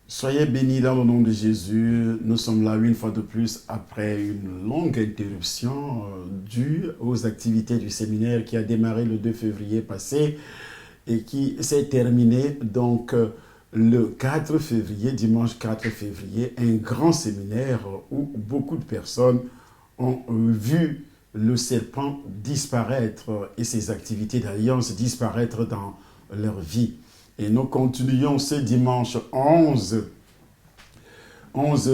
Soyez bénis dans le nom de Jésus. Nous sommes là une fois de plus après une longue interruption due aux activités du séminaire qui a démarré le 2 février passé et qui s'est terminé donc le 4 février, dimanche 4 février, un grand séminaire où beaucoup de personnes ont vu le serpent disparaître et ses activités d'alliance disparaître dans leur vie. Et nous continuons ce dimanche 11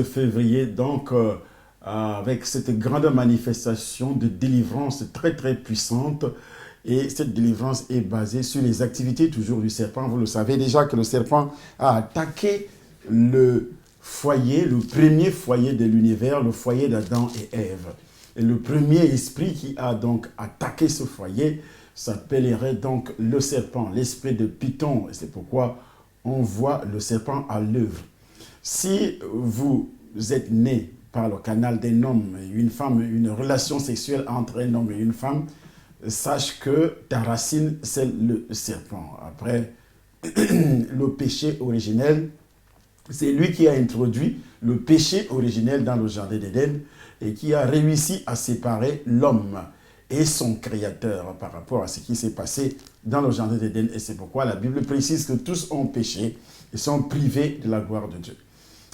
février, donc avec cette grande manifestation de délivrance très très puissante. Et cette délivrance est basée sur les activités toujours du serpent. Vous le savez déjà que le serpent a attaqué le foyer, le premier foyer de l'univers, le foyer d'Adam et Ève. Et le premier esprit qui a donc attaqué ce foyer s'appellerait donc le serpent, l'esprit de Python. Et c'est pourquoi on voit le serpent à l'œuvre. Si vous êtes né par le canal d'un homme et une femme, une relation sexuelle entre un homme et une femme, sache que ta racine, c'est le serpent. Après, le péché originel, c'est lui qui a introduit le péché originel dans le jardin d'Éden et qui a réussi à séparer l'homme et son créateur par rapport à ce qui s'est passé dans le jardin d'Éden. Et c'est pourquoi la Bible précise que tous ont péché et sont privés de la gloire de Dieu.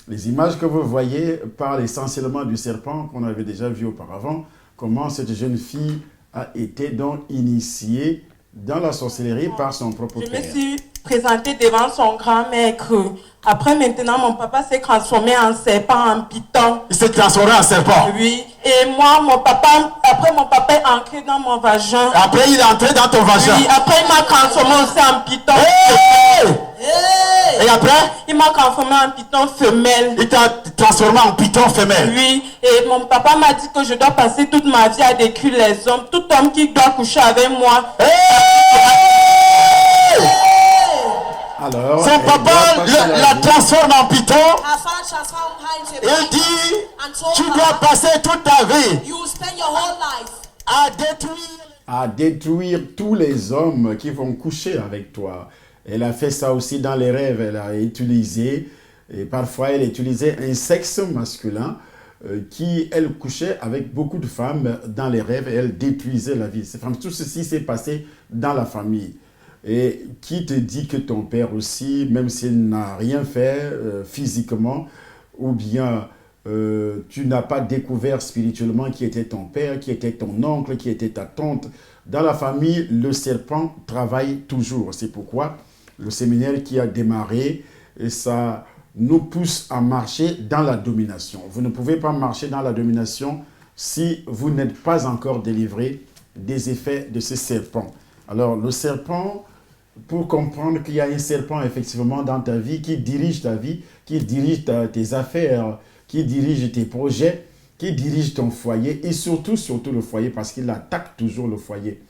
Les images que vous voyez parlent essentiellement du serpent qu'on avait déjà vu auparavant, comment cette jeune fille a été donc initiée dans la sorcellerie par son propre père. Je me suis présentée devant son grand maître. Après, maintenant, mon papa s'est transformé en serpent, en python. Il s'est transformé en serpent? Oui. Et moi, mon papa est entré dans mon vagin. Après, il est entré dans ton vagin? Oui. Après, il m'a transformé aussi en python. Hey! Hey! Et après? Il m'a transformé en python femelle. Il t'a transformé en python femelle? Oui. Et mon papa m'a dit que je dois passer toute ma vie à décrire les hommes. Tout homme qui doit coucher avec moi. Hey! Alors, son papa la transforme en python. Il dit, tu dois passer toute ta vie à détruire tous les hommes qui vont coucher avec toi. Elle a fait ça aussi dans les rêves. Elle a utilisé, et parfois elle utilisait un sexe masculin qui, elle, couchait avec beaucoup de femmes dans les rêves et elle détruisait la vie. Tout ceci s'est passé dans la famille. Et qui te dit que ton père aussi, même s'il n'a rien fait physiquement, ou bien tu n'as pas découvert spirituellement qui était ton père, qui était ton oncle, qui était ta tante. Dans la famille, le serpent travaille toujours. C'est pourquoi le séminaire qui a démarré, et ça nous pousse à marcher dans la domination. Vous ne pouvez pas marcher dans la domination si vous n'êtes pas encore délivré des effets de ce serpent. Alors, le serpent, pour comprendre qu'il y a un serpent effectivement dans ta vie, qui dirige ta vie, qui dirige tes affaires, qui dirige tes projets, qui dirige ton foyer et surtout le foyer parce qu'il attaque toujours le foyer.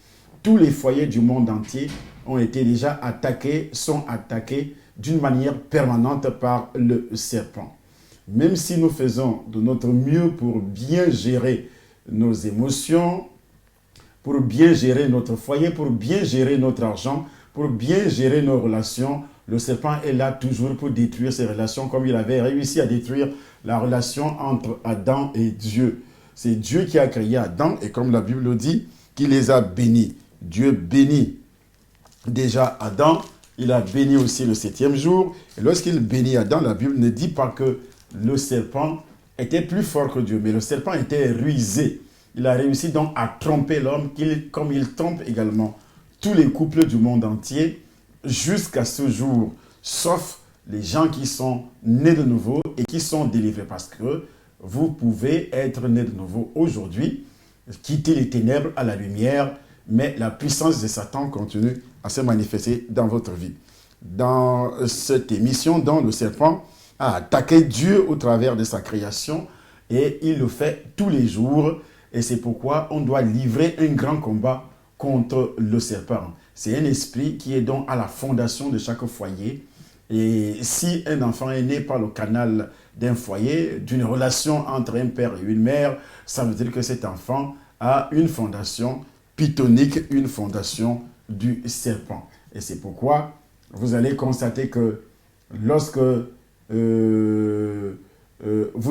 Tous les foyers du monde entier ont été déjà attaqués, sont attaqués d'une manière permanente par le serpent. Même si nous faisons de notre mieux pour bien gérer nos émotions, pour bien gérer notre foyer, pour bien gérer notre argent, pour bien gérer nos relations, le serpent est là toujours pour détruire ces relations comme il avait réussi à détruire la relation entre Adam et Dieu. C'est Dieu qui a créé Adam et comme la Bible le dit, qu'il les a bénis. Dieu bénit déjà Adam, il a béni aussi le 7e jour. Et lorsqu'il bénit Adam, la Bible ne dit pas que le serpent était plus fort que Dieu, mais le serpent était rusé. Il a réussi donc à tromper l'homme, comme il trompe également tous les couples du monde entier jusqu'à ce jour, sauf les gens qui sont nés de nouveau et qui sont délivrés. Parce que vous pouvez être nés de nouveau aujourd'hui, quitter les ténèbres à la lumière, mais la puissance de Satan continue à se manifester dans votre vie. Dans cette émission, dont le serpent a attaqué Dieu au travers de sa création et il le fait tous les jours. Et c'est pourquoi on doit livrer un grand combat contre le serpent. C'est un esprit qui est donc à la fondation de chaque foyer. Et si un enfant est né par le canal d'un foyer, d'une relation entre un père et une mère, ça veut dire que cet enfant a une fondation pythonique, une fondation du serpent. Et c'est pourquoi vous allez constater que lorsque vous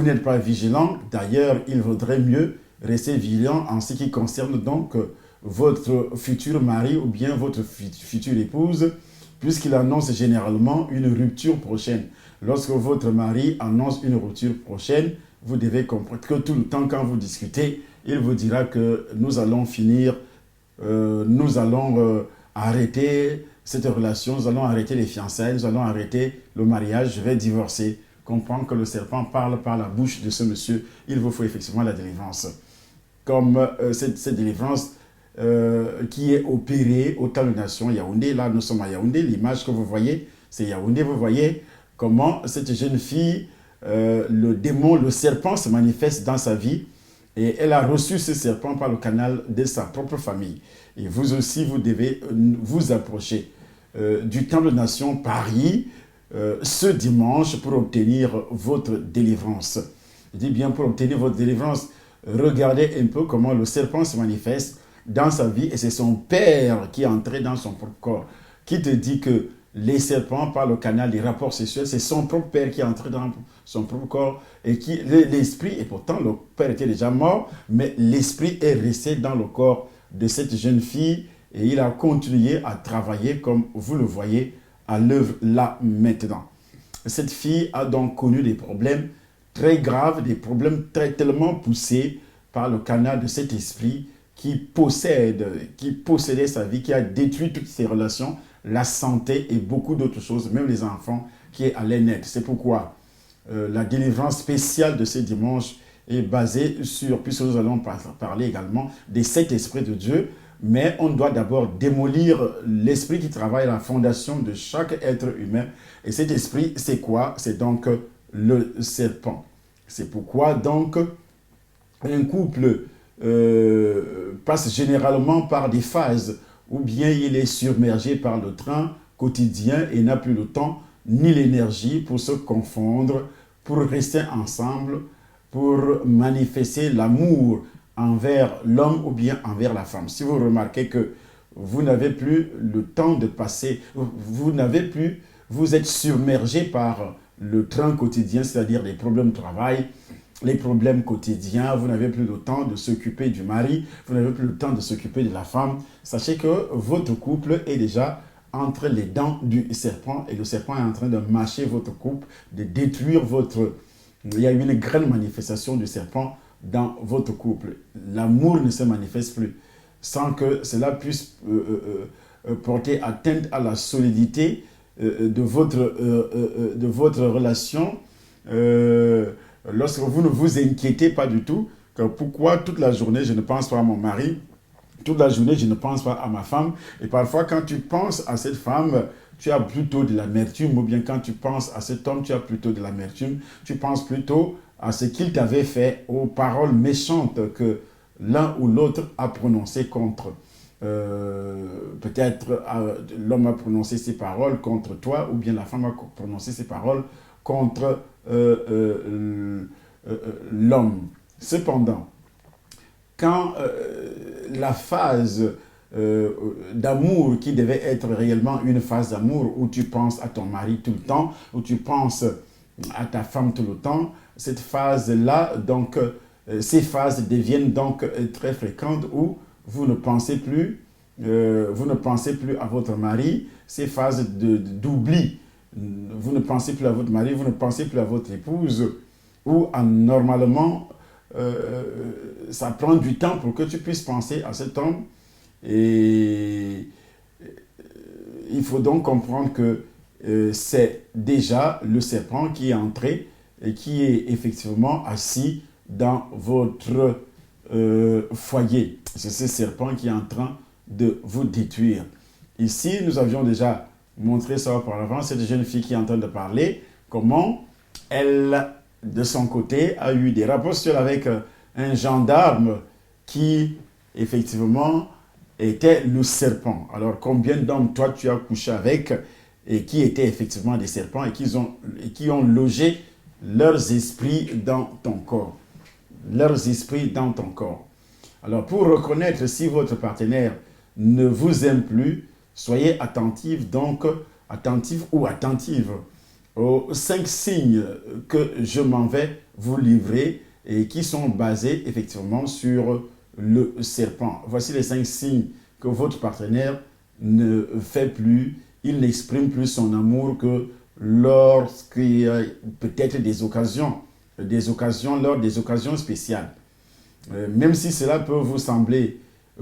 n'êtes pas vigilant. D'ailleurs, il vaudrait mieux rester vigilant en ce qui concerne donc votre futur mari ou bien votre future épouse, puisqu'il annonce généralement une rupture prochaine. Lorsque votre mari annonce une rupture prochaine, vous devez comprendre que tout le temps quand vous discutez, il vous dira que nous allons finir, nous allons arrêter cette relation, nous allons arrêter les fiançailles, nous allons arrêter le mariage, je vais divorcer. Comprends que le serpent parle par la bouche de ce monsieur, il vous faut effectivement la délivrance. Comme cette délivrance qui est opérée au temps de nation Yaoundé, là nous sommes à Yaoundé, l'image que vous voyez, c'est Yaoundé, vous voyez comment cette jeune fille, le démon, le serpent se manifeste dans sa vie et elle a reçu ce serpent par le canal de sa propre famille. Et vous aussi, vous devez vous approcher du temple de nation Paris ce dimanche pour obtenir votre délivrance. Je dis bien pour obtenir votre délivrance, regardez un peu comment le serpent se manifeste dans sa vie et c'est son père qui est entré dans son propre corps, qui te dit que les serpents, par le canal des rapports sexuels, c'est son propre père qui est entré dans son propre corps et qui, l'esprit, et pourtant le père était déjà mort, mais l'esprit est resté dans le corps de cette jeune fille et il a continué à travailler comme vous le voyez à l'œuvre là maintenant. Cette fille a donc connu des problèmes très graves, des problèmes tellement poussés par le canal de cet esprit qui possédait sa vie, qui a détruit toutes ses relations, la santé et beaucoup d'autres choses, même les enfants qui allaient naître. C'est pourquoi la délivrance spéciale de ce dimanche est basée sur, puisque nous allons parler également des 7 esprits de Dieu, mais on doit d'abord démolir l'esprit qui travaille à la fondation de chaque être humain. Et cet esprit, c'est quoi? C'est donc le serpent. C'est pourquoi donc un couple passe généralement par des phases ou bien il est submergé par le train quotidien et n'a plus le temps ni l'énergie pour se confondre, pour rester ensemble, pour manifester l'amour envers l'homme ou bien envers la femme. Si vous remarquez que vous n'avez plus le temps de passer, vous êtes submergé par le train quotidien, c'est-à-dire les problèmes de travail, les problèmes quotidiens, vous n'avez plus le temps de s'occuper du mari, vous n'avez plus le temps de s'occuper de la femme. Sachez que votre couple est déjà entre les dents du serpent et le serpent est en train de mâcher votre couple, de détruire votre... Il y a une grande manifestation du serpent dans votre couple. L'amour ne se manifeste plus sans que cela puisse porter atteinte à la solidité de votre relation. Lorsque vous ne vous inquiétez pas du tout, que pourquoi toute la journée je ne pense pas à mon mari, toute la journée je ne pense pas à ma femme, et parfois quand tu penses à cette femme, tu as plutôt de l'amertume, ou bien quand tu penses à cet homme, tu as plutôt de l'amertume, tu penses plutôt à ce qu'il t'avait fait, aux paroles méchantes que l'un ou l'autre a prononcées contre. Peut-être l'homme a prononcé ses paroles contre toi, ou bien la femme a prononcé ses paroles contre l'homme. Cependant, quand la phase d'amour qui devait être réellement une phase d'amour où tu penses à ton mari tout le temps, où tu penses à ta femme tout le temps, cette phase-là, donc, ces phases deviennent donc très fréquentes où vous ne pensez plus à votre mari, ces phases d'oubli. Vous ne pensez plus à votre mari, vous ne pensez plus à votre épouse, où normalement, ça prend du temps pour que tu puisses penser à cet homme. Et il faut donc comprendre que c'est déjà le serpent qui est entré et qui est effectivement assis dans votre foyer. C'est ce serpent qui est en train de vous détruire. Ici, nous avions déjà montré ça auparavant, cette jeune fille qui est en train de parler, comment elle, de son côté, a eu des rapports sexuels avec un gendarme qui, effectivement, était le serpent. Alors, combien d'hommes, toi, tu as couché avec et qui étaient effectivement des serpents et qui ont logé leurs esprits dans ton corps. Leurs esprits dans ton corps. Alors, pour reconnaître si votre partenaire ne vous aime plus, soyez attentif, donc attentif ou attentive aux 5 signes que je m'en vais vous livrer et qui sont basés effectivement sur le serpent. Voici les 5 signes que votre partenaire ne fait plus, il n'exprime plus son amour que lorsqu'il y a peut-être des occasions, lors des occasions spéciales. Même si cela peut vous sembler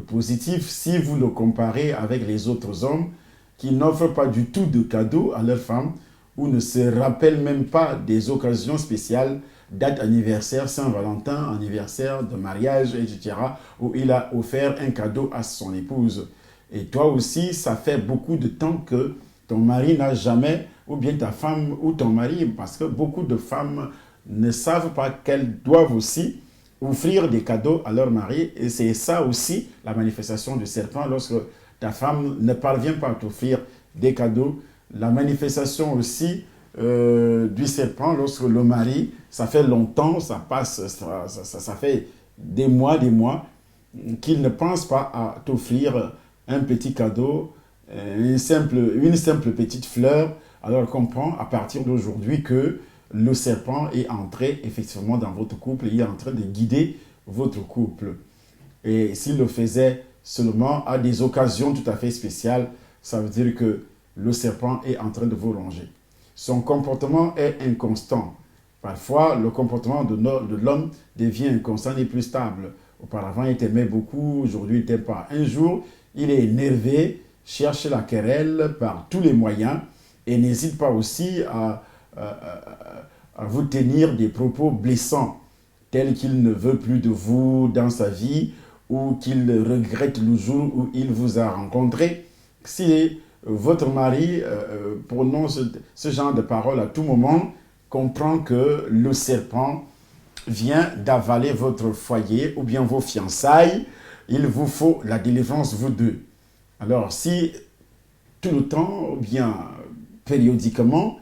positif, si vous le comparez avec les autres hommes qui n'offrent pas du tout de cadeaux à leurs femmes ou ne se rappellent même pas des occasions spéciales, date anniversaire, Saint-Valentin, anniversaire de mariage, etc., où il a offert un cadeau à son épouse. Et toi aussi, ça fait beaucoup de temps que ton mari n'a jamais, ou bien ta femme ou ton mari, parce que beaucoup de femmes ne savent pas qu'elles doivent aussi offrir des cadeaux à leur mari. Et c'est ça aussi la manifestation du serpent. Lorsque ta femme ne parvient pas à t'offrir des cadeaux, la manifestation aussi du serpent, lorsque le mari, ça fait longtemps, ça fait des mois, qu'il ne pense pas à t'offrir un petit cadeau, une simple petite fleur. Alors comprends à partir d'aujourd'hui que le serpent est entré effectivement dans votre couple, il est en train de guider votre couple. Et s'il le faisait seulement à des occasions tout à fait spéciales, ça veut dire que le serpent est en train de vous ronger. Son comportement est inconstant. Parfois, le comportement de l'homme devient inconstant et plus stable. Auparavant, il t'aimait beaucoup, aujourd'hui, il ne t'aime pas. Un jour, il est énervé, cherche la querelle par tous les moyens et n'hésite pas aussi à vous tenir des propos blessants, tels qu'il ne veut plus de vous dans sa vie ou qu'il regrette le jour où il vous a rencontré. Si votre mari prononce ce genre de paroles à tout moment, comprend que le serpent vient d'avaler votre foyer ou bien vos fiançailles. Il vous faut la délivrance, vous deux. Alors, si tout le temps, ou bien périodiquement,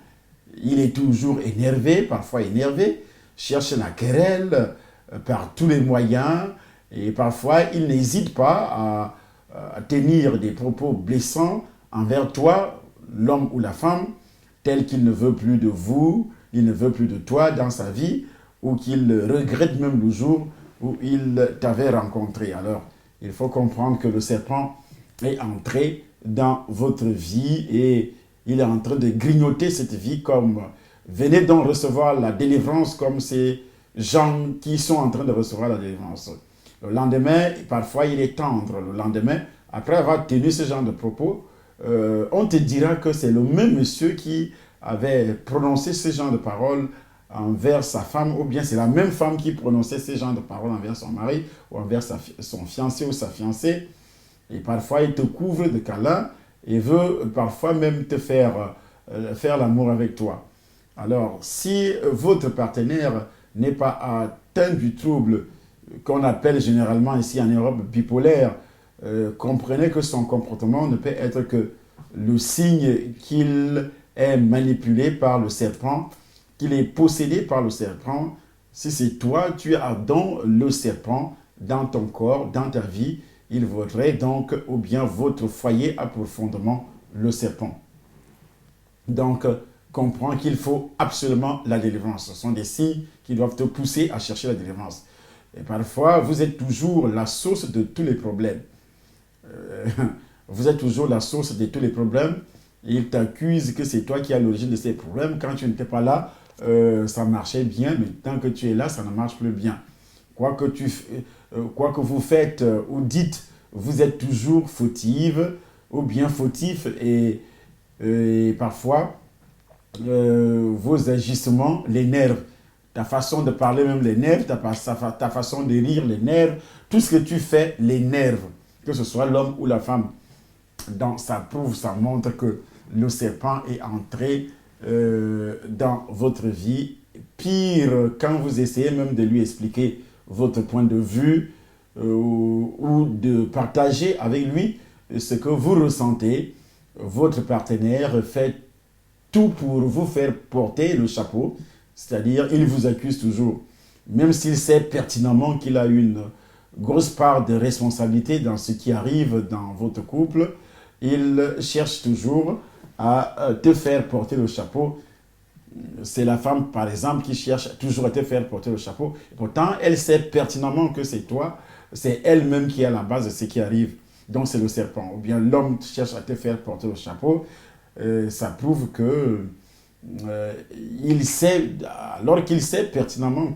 il est toujours énervé, parfois énervé, cherche la querelle par tous les moyens, et parfois il n'hésite pas à tenir des propos blessants envers toi, l'homme ou la femme, tel qu'il ne veut plus de vous, il ne veut plus de toi dans sa vie, ou qu'il regrette même le jour où il t'avait rencontré. Alors, il faut comprendre que le serpent est entré dans votre vie et il est en train de grignoter cette vie comme venez donc recevoir la délivrance comme ces gens qui sont en train de recevoir la délivrance. Le lendemain, parfois il est tendre. Le lendemain, après avoir tenu ce genre de propos, on te dira que c'est le même monsieur qui avait prononcé ce genre de paroles envers sa femme, ou bien c'est la même femme qui prononçait ce genre de paroles envers son mari, ou envers son fiancé ou sa fiancée. Et parfois, il te couvre de câlins et veut parfois même te faire l'amour avec toi. Alors, si votre partenaire n'est pas atteint du trouble qu'on appelle généralement ici en Europe bipolaire, comprenez que son comportement ne peut être que le signe qu'il est manipulé par le serpent, qu'il est possédé par le serpent. Si c'est toi, tu as donc le serpent dans ton corps, dans ta vie, il vaudrait donc, ou bien votre foyer a pour fondement le serpent. Donc, comprends qu'il faut absolument la délivrance. Ce sont des signes qui doivent te pousser à chercher la délivrance. Et parfois, vous êtes toujours la source de tous les problèmes. Vous êtes toujours la source de tous les problèmes. Il t'accuse que c'est toi qui as l'origine de ces problèmes. Quand tu n'étais pas là, ça marchait bien, mais tant que tu es là, ça ne marche plus bien. Quoi que vous faites ou dites, vous êtes toujours fautive ou bien fautif et parfois vos agissements l'énervent. Ta façon de parler même l'énerve, ta façon de rire l'énerve, tout ce que tu fais l'énerve, que ce soit l'homme ou la femme. Donc ça montre que le serpent est entré dans votre vie. Pire, quand vous essayez même de lui expliquer votre point de vue ou de partager avec lui ce que vous ressentez, votre partenaire fait tout pour vous faire porter le chapeau, c'est-à-dire il vous accuse toujours. Même s'il sait pertinemment qu'il a une grosse part de responsabilité dans ce qui arrive dans votre couple, il cherche toujours à te faire porter le chapeau. c'est la femme, par exemple, qui cherche toujours à te faire porter le chapeau. Et pourtant, elle sait pertinemment que c'est toi, c'est elle-même qui est à la base de ce qui arrive. Donc, c'est le serpent. Ou bien l'homme cherche à te faire porter le chapeau. Ça prouve que il sait, alors qu'il sait pertinemment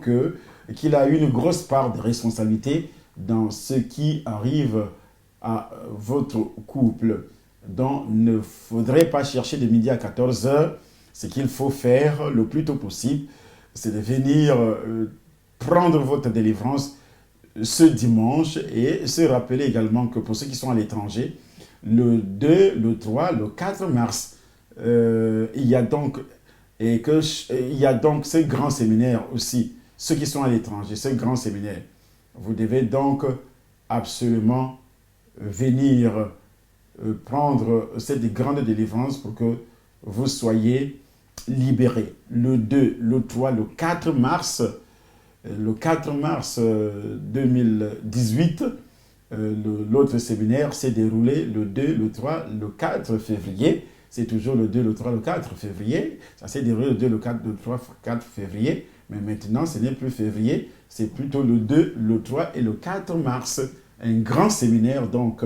qu'il a une grosse part de responsabilité dans ce qui arrive à votre couple. Donc, ne faudrait pas chercher de midi à 14 heures. Ce qu'il faut faire le plus tôt possible, c'est de venir prendre votre délivrance ce dimanche et se rappeler également que pour ceux qui sont à l'étranger, le 2, le 3, le 4 mars, il y a donc ce grand séminaire aussi. Ceux qui sont à l'étranger, ce grand séminaire, vous devez donc absolument venir prendre cette grande délivrance pour que vous soyez libérés. Le 2, le 3, le 4 mars, 2018, l'autre séminaire s'est déroulé le 2, le 3, le 4 février. C'est toujours le 2, le 3, le 4 février. Ça s'est déroulé le 2, le 4, le 3, 4 février. Mais maintenant, ce n'est plus février, c'est plutôt le 2, le 3 et le 4 mars. Un grand séminaire donc.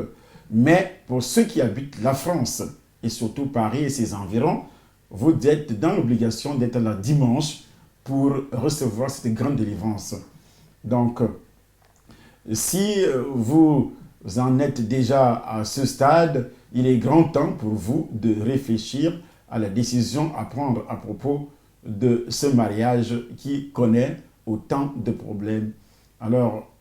Mais pour ceux qui habitent la France, et surtout Paris et ses environs, vous êtes dans l'obligation d'être là dimanche pour recevoir cette grande délivrance. Donc, si vous en êtes déjà à ce stade, il est grand temps pour vous de réfléchir à la décision à prendre à propos de ce mariage qui connaît autant de problèmes. Alors,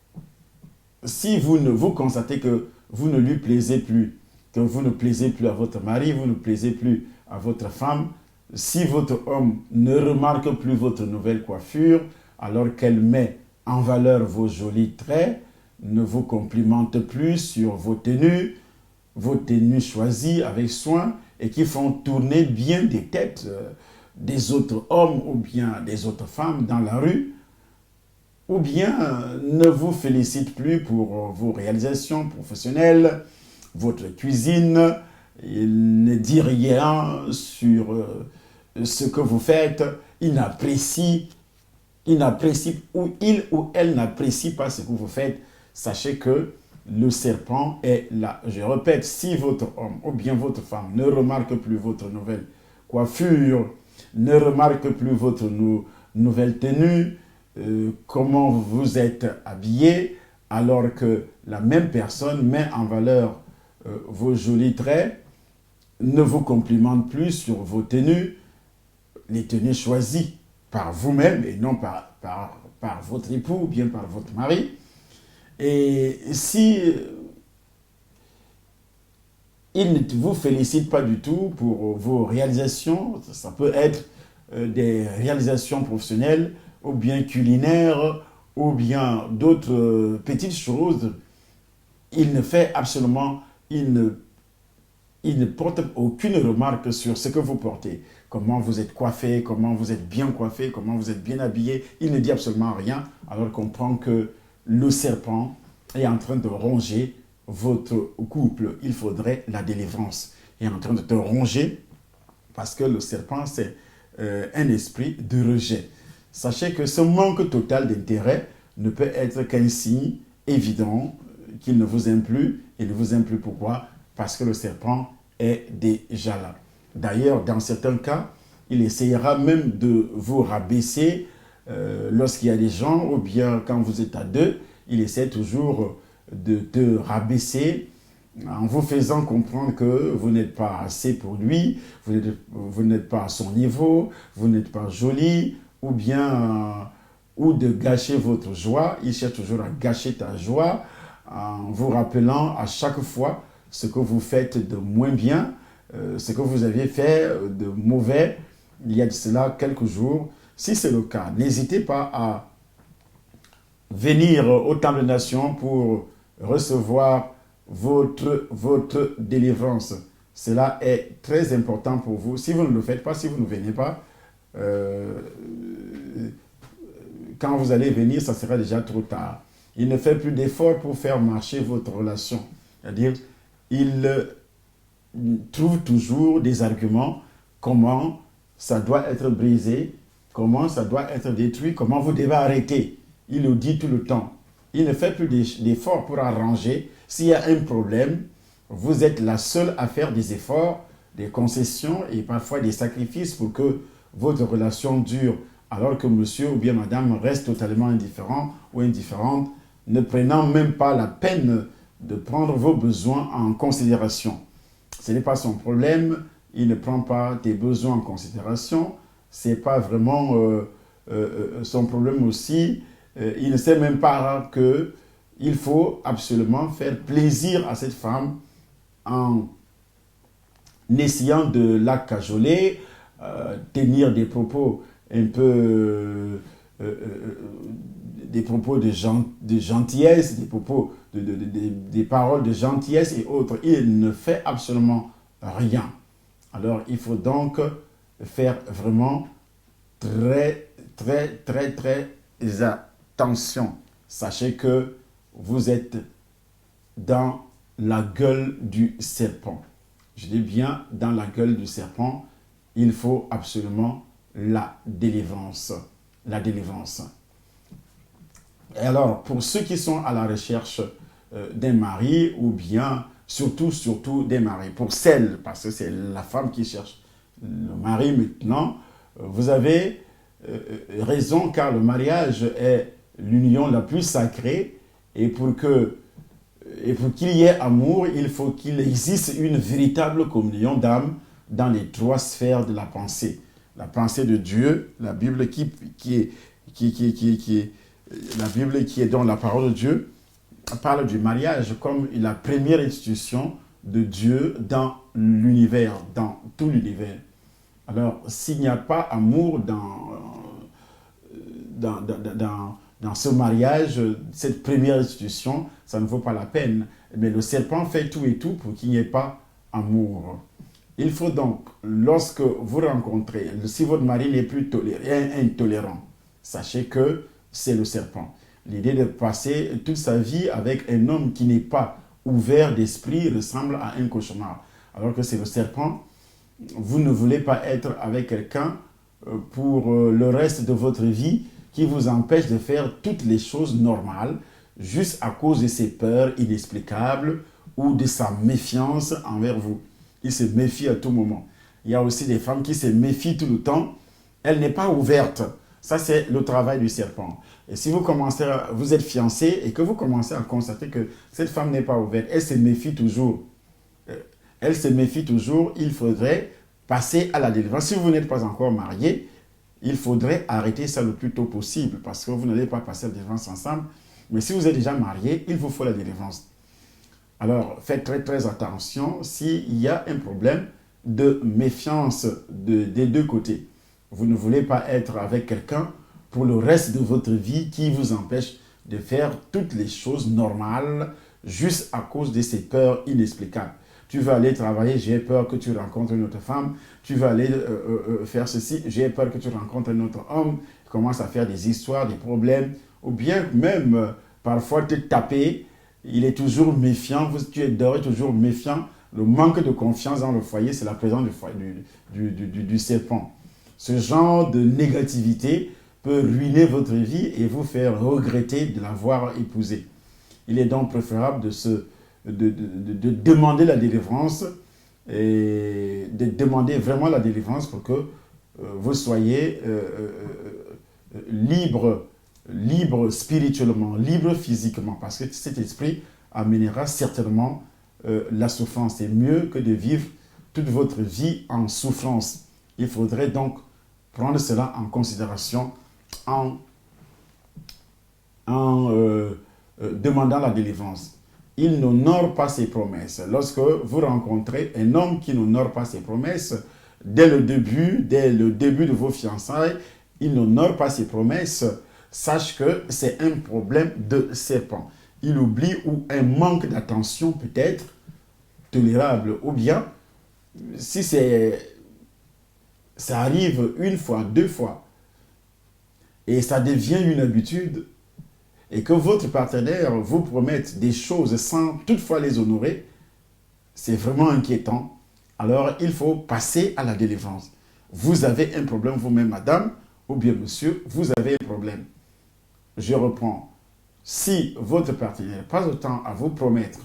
si vous constatez que vous ne lui plaisez plus, que vous ne plaisez plus à votre mari, vous ne plaisez plus à votre femme, si votre homme ne remarque plus votre nouvelle coiffure, alors qu'elle met en valeur vos jolis traits, ne vous complimente plus sur vos tenues choisies avec soin et qui font tourner bien des têtes des autres hommes ou bien des autres femmes dans la rue, ou bien ne vous félicite plus pour vos réalisations professionnelles, votre cuisine, il ne dit rien sur ce que vous faites, il ou elle n'apprécie pas ce que vous faites, sachez que le serpent est là. Je répète, si votre homme ou bien votre femme ne remarque plus votre nouvelle coiffure, ne remarque plus votre nouvelle tenue, comment vous êtes habillé, alors que la même personne met en valeur vos jolis traits, ne vous complimente plus sur vos tenues, les tenues choisies par vous-même et non par votre époux ou bien par votre mari. Et si il ne vous félicite pas du tout pour vos réalisations, ça peut être des réalisations professionnelles ou bien culinaires ou bien d'autres petites choses, il ne fait absolument, il ne porte aucune remarque sur ce que vous portez. Comment vous êtes coiffé, comment vous êtes bien coiffé, comment vous êtes bien habillé. Il ne dit absolument rien, alors qu'on comprend que le serpent est en train de ronger votre couple. Il faudrait la délivrance. Il est en train de te ronger parce que le serpent, c'est un esprit de rejet. Sachez que ce manque total d'intérêt ne peut être qu'un signe évident qu'il ne vous aime plus. Il ne vous aime plus pourquoi? Parce que le serpent est déjà là. D'ailleurs, dans certains cas, il essayera même de vous rabaisser lorsqu'il y a des gens, ou bien quand vous êtes à deux, il essaie toujours de te rabaisser en vous faisant comprendre que vous n'êtes pas assez pour lui, vous n'êtes pas à son niveau, vous n'êtes pas joli, ou bien ou de gâcher votre joie. Il cherche toujours à gâcher ta joie en vous rappelant à chaque fois ce que vous faites de moins bien, ce que vous aviez fait de mauvais il y a de cela quelques jours. Si c'est le cas, n'hésitez pas à venir au Temple des Nations pour recevoir votre délivrance. Cela est très important pour vous. Si vous ne le faites pas, si vous ne venez pas, quand vous allez venir, ça sera déjà trop tard. Il ne fait plus d'efforts pour faire marcher votre relation. C'est-à-dire, il trouve toujours des arguments comment ça doit être brisé comment ça doit être détruit, comment vous devez arrêter. Il le dit tout le temps. Il ne fait plus d'efforts pour arranger. S'il y a un problème, vous êtes la seule à faire des efforts, des concessions et parfois des sacrifices pour que votre relation dure, alors que monsieur ou bien madame reste totalement indifférent ou indifférente, ne prenant même pas la peine de prendre vos besoins en considération. Ce n'est pas son problème, il ne prend pas tes besoins en considération, ce n'est pas vraiment son problème aussi. Il ne sait même pas qu'il faut absolument faire plaisir à cette femme en essayant de la cajoler, tenir des propos un peu des propos de gentillesse, des propos des paroles de gentillesse et autres. Il ne fait absolument rien. Alors il faut donc faire vraiment très attention. Sachez que vous êtes dans la gueule du serpent. Je dis bien dans la gueule du serpent. Il faut absolument la délivrance. La délivrance. Et alors, pour ceux qui sont à la recherche d'un mari, ou bien, surtout des maris, pour celles, parce que c'est la femme qui cherche le mari maintenant, vous avez raison, car le mariage est l'union la plus sacrée, et pour qu'il y ait amour, il faut qu'il existe une véritable communion d'âme dans les trois sphères de la pensée. La pensée de Dieu, la Bible la Bible qui est dans la parole de Dieu parle du mariage comme la première institution de Dieu dans l'univers, dans tout l'univers. Alors, s'il n'y a pas amour dans ce mariage, cette première institution, ça ne vaut pas la peine. Mais le serpent fait tout et tout pour qu'il n'y ait pas amour. Il faut donc, lorsque vous rencontrez, si votre mari n'est plus intolérant, sachez que c'est le serpent. L'idée de passer toute sa vie avec un homme qui n'est pas ouvert d'esprit ressemble à un cauchemar. Alors que c'est le serpent, vous ne voulez pas être avec quelqu'un pour le reste de votre vie qui vous empêche de faire toutes les choses normales juste à cause de ses peurs inexplicables ou de sa méfiance envers vous. Il se méfie à tout moment. Il y a aussi des femmes qui se méfient tout le temps. Elle n'est pas ouverte. Ça, c'est le travail du serpent. Et si vous êtes fiancé et que vous commencez à constater que cette femme n'est pas ouverte, elle se méfie toujours. Il faudrait passer à la délivrance. Si vous n'êtes pas encore marié, il faudrait arrêter ça le plus tôt possible parce que vous n'allez pas passer la délivrance ensemble. Mais si vous êtes déjà marié, il vous faut la délivrance. Alors, faites très attention s'il y a un problème de méfiance des deux côtés. Vous ne voulez pas être avec quelqu'un pour le reste de votre vie qui vous empêche de faire toutes les choses normales juste à cause de ces peurs inexplicables. Tu vas aller travailler, j'ai peur que tu rencontres une autre femme. Tu vas aller faire ceci, j'ai peur que tu rencontres un autre homme. Tu commences à faire des histoires, des problèmes. Ou bien même parfois te taper. Il est toujours méfiant. Tu es dehors, toujours méfiant. Le manque de confiance dans le foyer, c'est la présence du serpent. Ce genre de négativité peut ruiner votre vie et vous faire regretter de l'avoir épousé. Il est donc préférable de demander la délivrance et de demander vraiment la délivrance pour que vous soyez libre spirituellement, libre physiquement, parce que cet esprit amènera certainement la souffrance. C'est mieux que de vivre toute votre vie en souffrance. Il faudrait donc prendre cela en considération en demandant la délivrance. Il n'honore pas ses promesses. Lorsque vous rencontrez un homme qui n'honore pas ses promesses, dès le début de vos fiançailles, il n'honore pas ses promesses, sache que c'est un problème de serpent. Il oublie ou un manque d'attention peut-être tolérable. Ou bien, si ça arrive une fois, deux fois, et ça devient une habitude, et que votre partenaire vous promette des choses sans toutefois les honorer, c'est vraiment inquiétant. Alors, il faut passer à la délivrance. Vous avez un problème vous-même, madame, ou bien monsieur, vous avez un problème. Je reprends. Si votre partenaire passe autant à vous promettre,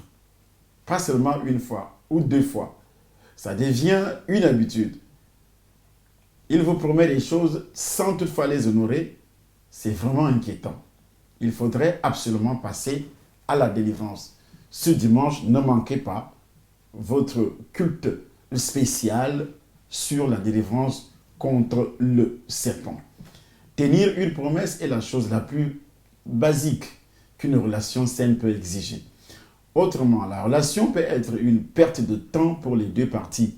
pas seulement une fois ou deux fois, ça devient une habitude. Il vous promet des choses sans toutefois les honorer, c'est vraiment inquiétant. Il faudrait absolument passer à la délivrance. Ce dimanche, ne manquez pas votre culte spécial sur la délivrance contre le serpent. Tenir une promesse est la chose la plus basique qu'une relation saine peut exiger. Autrement, la relation peut être une perte de temps pour les deux parties.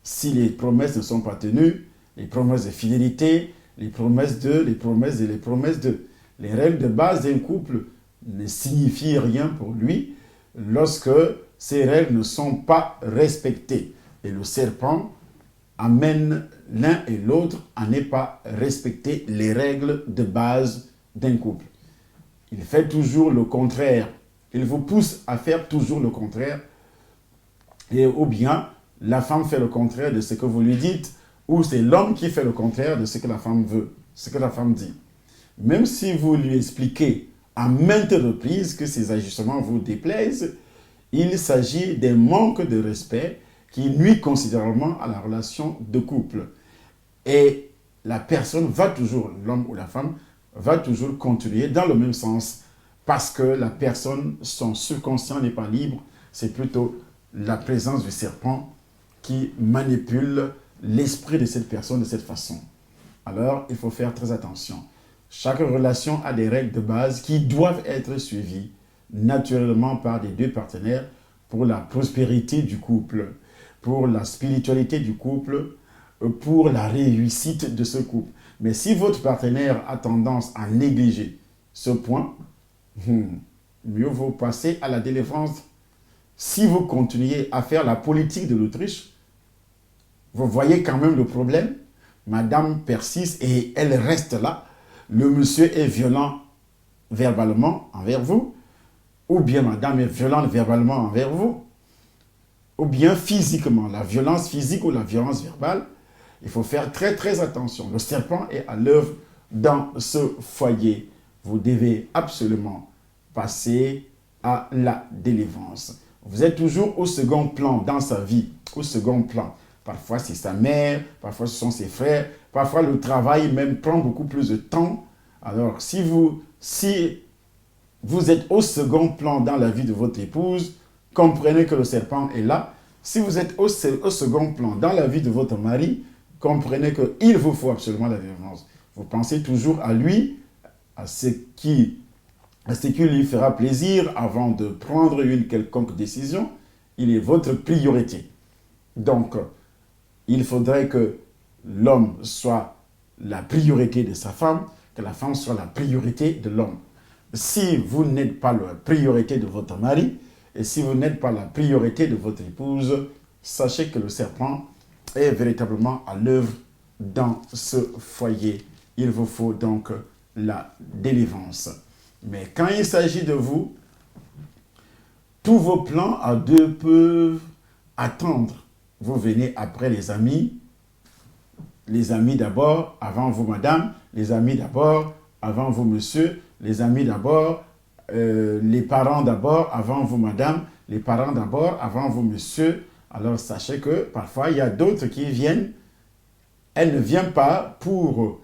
Si les promesses ne sont pas tenues, les promesses de fidélité, les promesses de. Les règles de base d'un couple ne signifient rien pour lui lorsque ces règles ne sont pas respectées. Et le serpent amène l'un et l'autre à ne pas respecter les règles de base d'un couple. Il fait toujours le contraire. Il vous pousse à faire toujours le contraire. Ou bien, la femme fait le contraire de ce que vous lui dites, ou c'est l'homme qui fait le contraire de ce que la femme veut, ce que la femme dit. Même si vous lui expliquez à maintes reprises que ces ajustements vous déplaisent, il s'agit d'un manque de respect qui nuit considérablement à la relation de couple. Et la personne va toujours, l'homme ou la femme, va toujours continuer dans le même sens parce que la personne, son subconscient n'est pas libre, c'est plutôt la présence du serpent qui manipule l'esprit de cette personne de cette façon. Alors, il faut faire très attention. Chaque relation a des règles de base qui doivent être suivies naturellement par les deux partenaires pour la prospérité du couple, pour la spiritualité du couple, pour la réussite de ce couple. Mais si votre partenaire a tendance à négliger ce point, mieux vaut passer à la délivrance. Si vous continuez à faire la politique de l'Autriche, vous voyez quand même le problème. Madame persiste et elle reste là. Le monsieur est violent verbalement envers vous, ou bien madame est violente verbalement envers vous, ou bien physiquement, la violence physique ou la violence verbale. Il faut faire très très attention. Le serpent est à l'œuvre dans ce foyer. Vous devez absolument passer à la délivrance. Vous êtes toujours au second plan dans sa vie, au second plan. Parfois c'est sa mère, parfois ce sont ses frères, parfois le travail même prend beaucoup plus de temps. Alors si vous êtes au second plan dans la vie de votre épouse, comprenez que le serpent est là. Si vous êtes au second plan dans la vie de votre mari, comprenez qu'il vous faut absolument la délivrance. Vous pensez toujours à lui, à ce qui lui fera plaisir avant de prendre une quelconque décision. Il est votre priorité. Donc, il faudrait que l'homme soit la priorité de sa femme, que la femme soit la priorité de l'homme. Si vous n'êtes pas la priorité de votre mari, et si vous n'êtes pas la priorité de votre épouse, sachez que le serpent est véritablement à l'œuvre dans ce foyer. Il vous faut donc la délivrance. Mais quand il s'agit de vous, tous vos plans à deux peuvent attendre. Vous venez après les amis d'abord, avant vous madame, les amis d'abord, avant vous monsieur, les amis d'abord, les parents d'abord, avant vous madame, les parents d'abord, avant vous monsieur. Alors sachez que parfois il y a d'autres qui viennent, elles ne viennent pas pour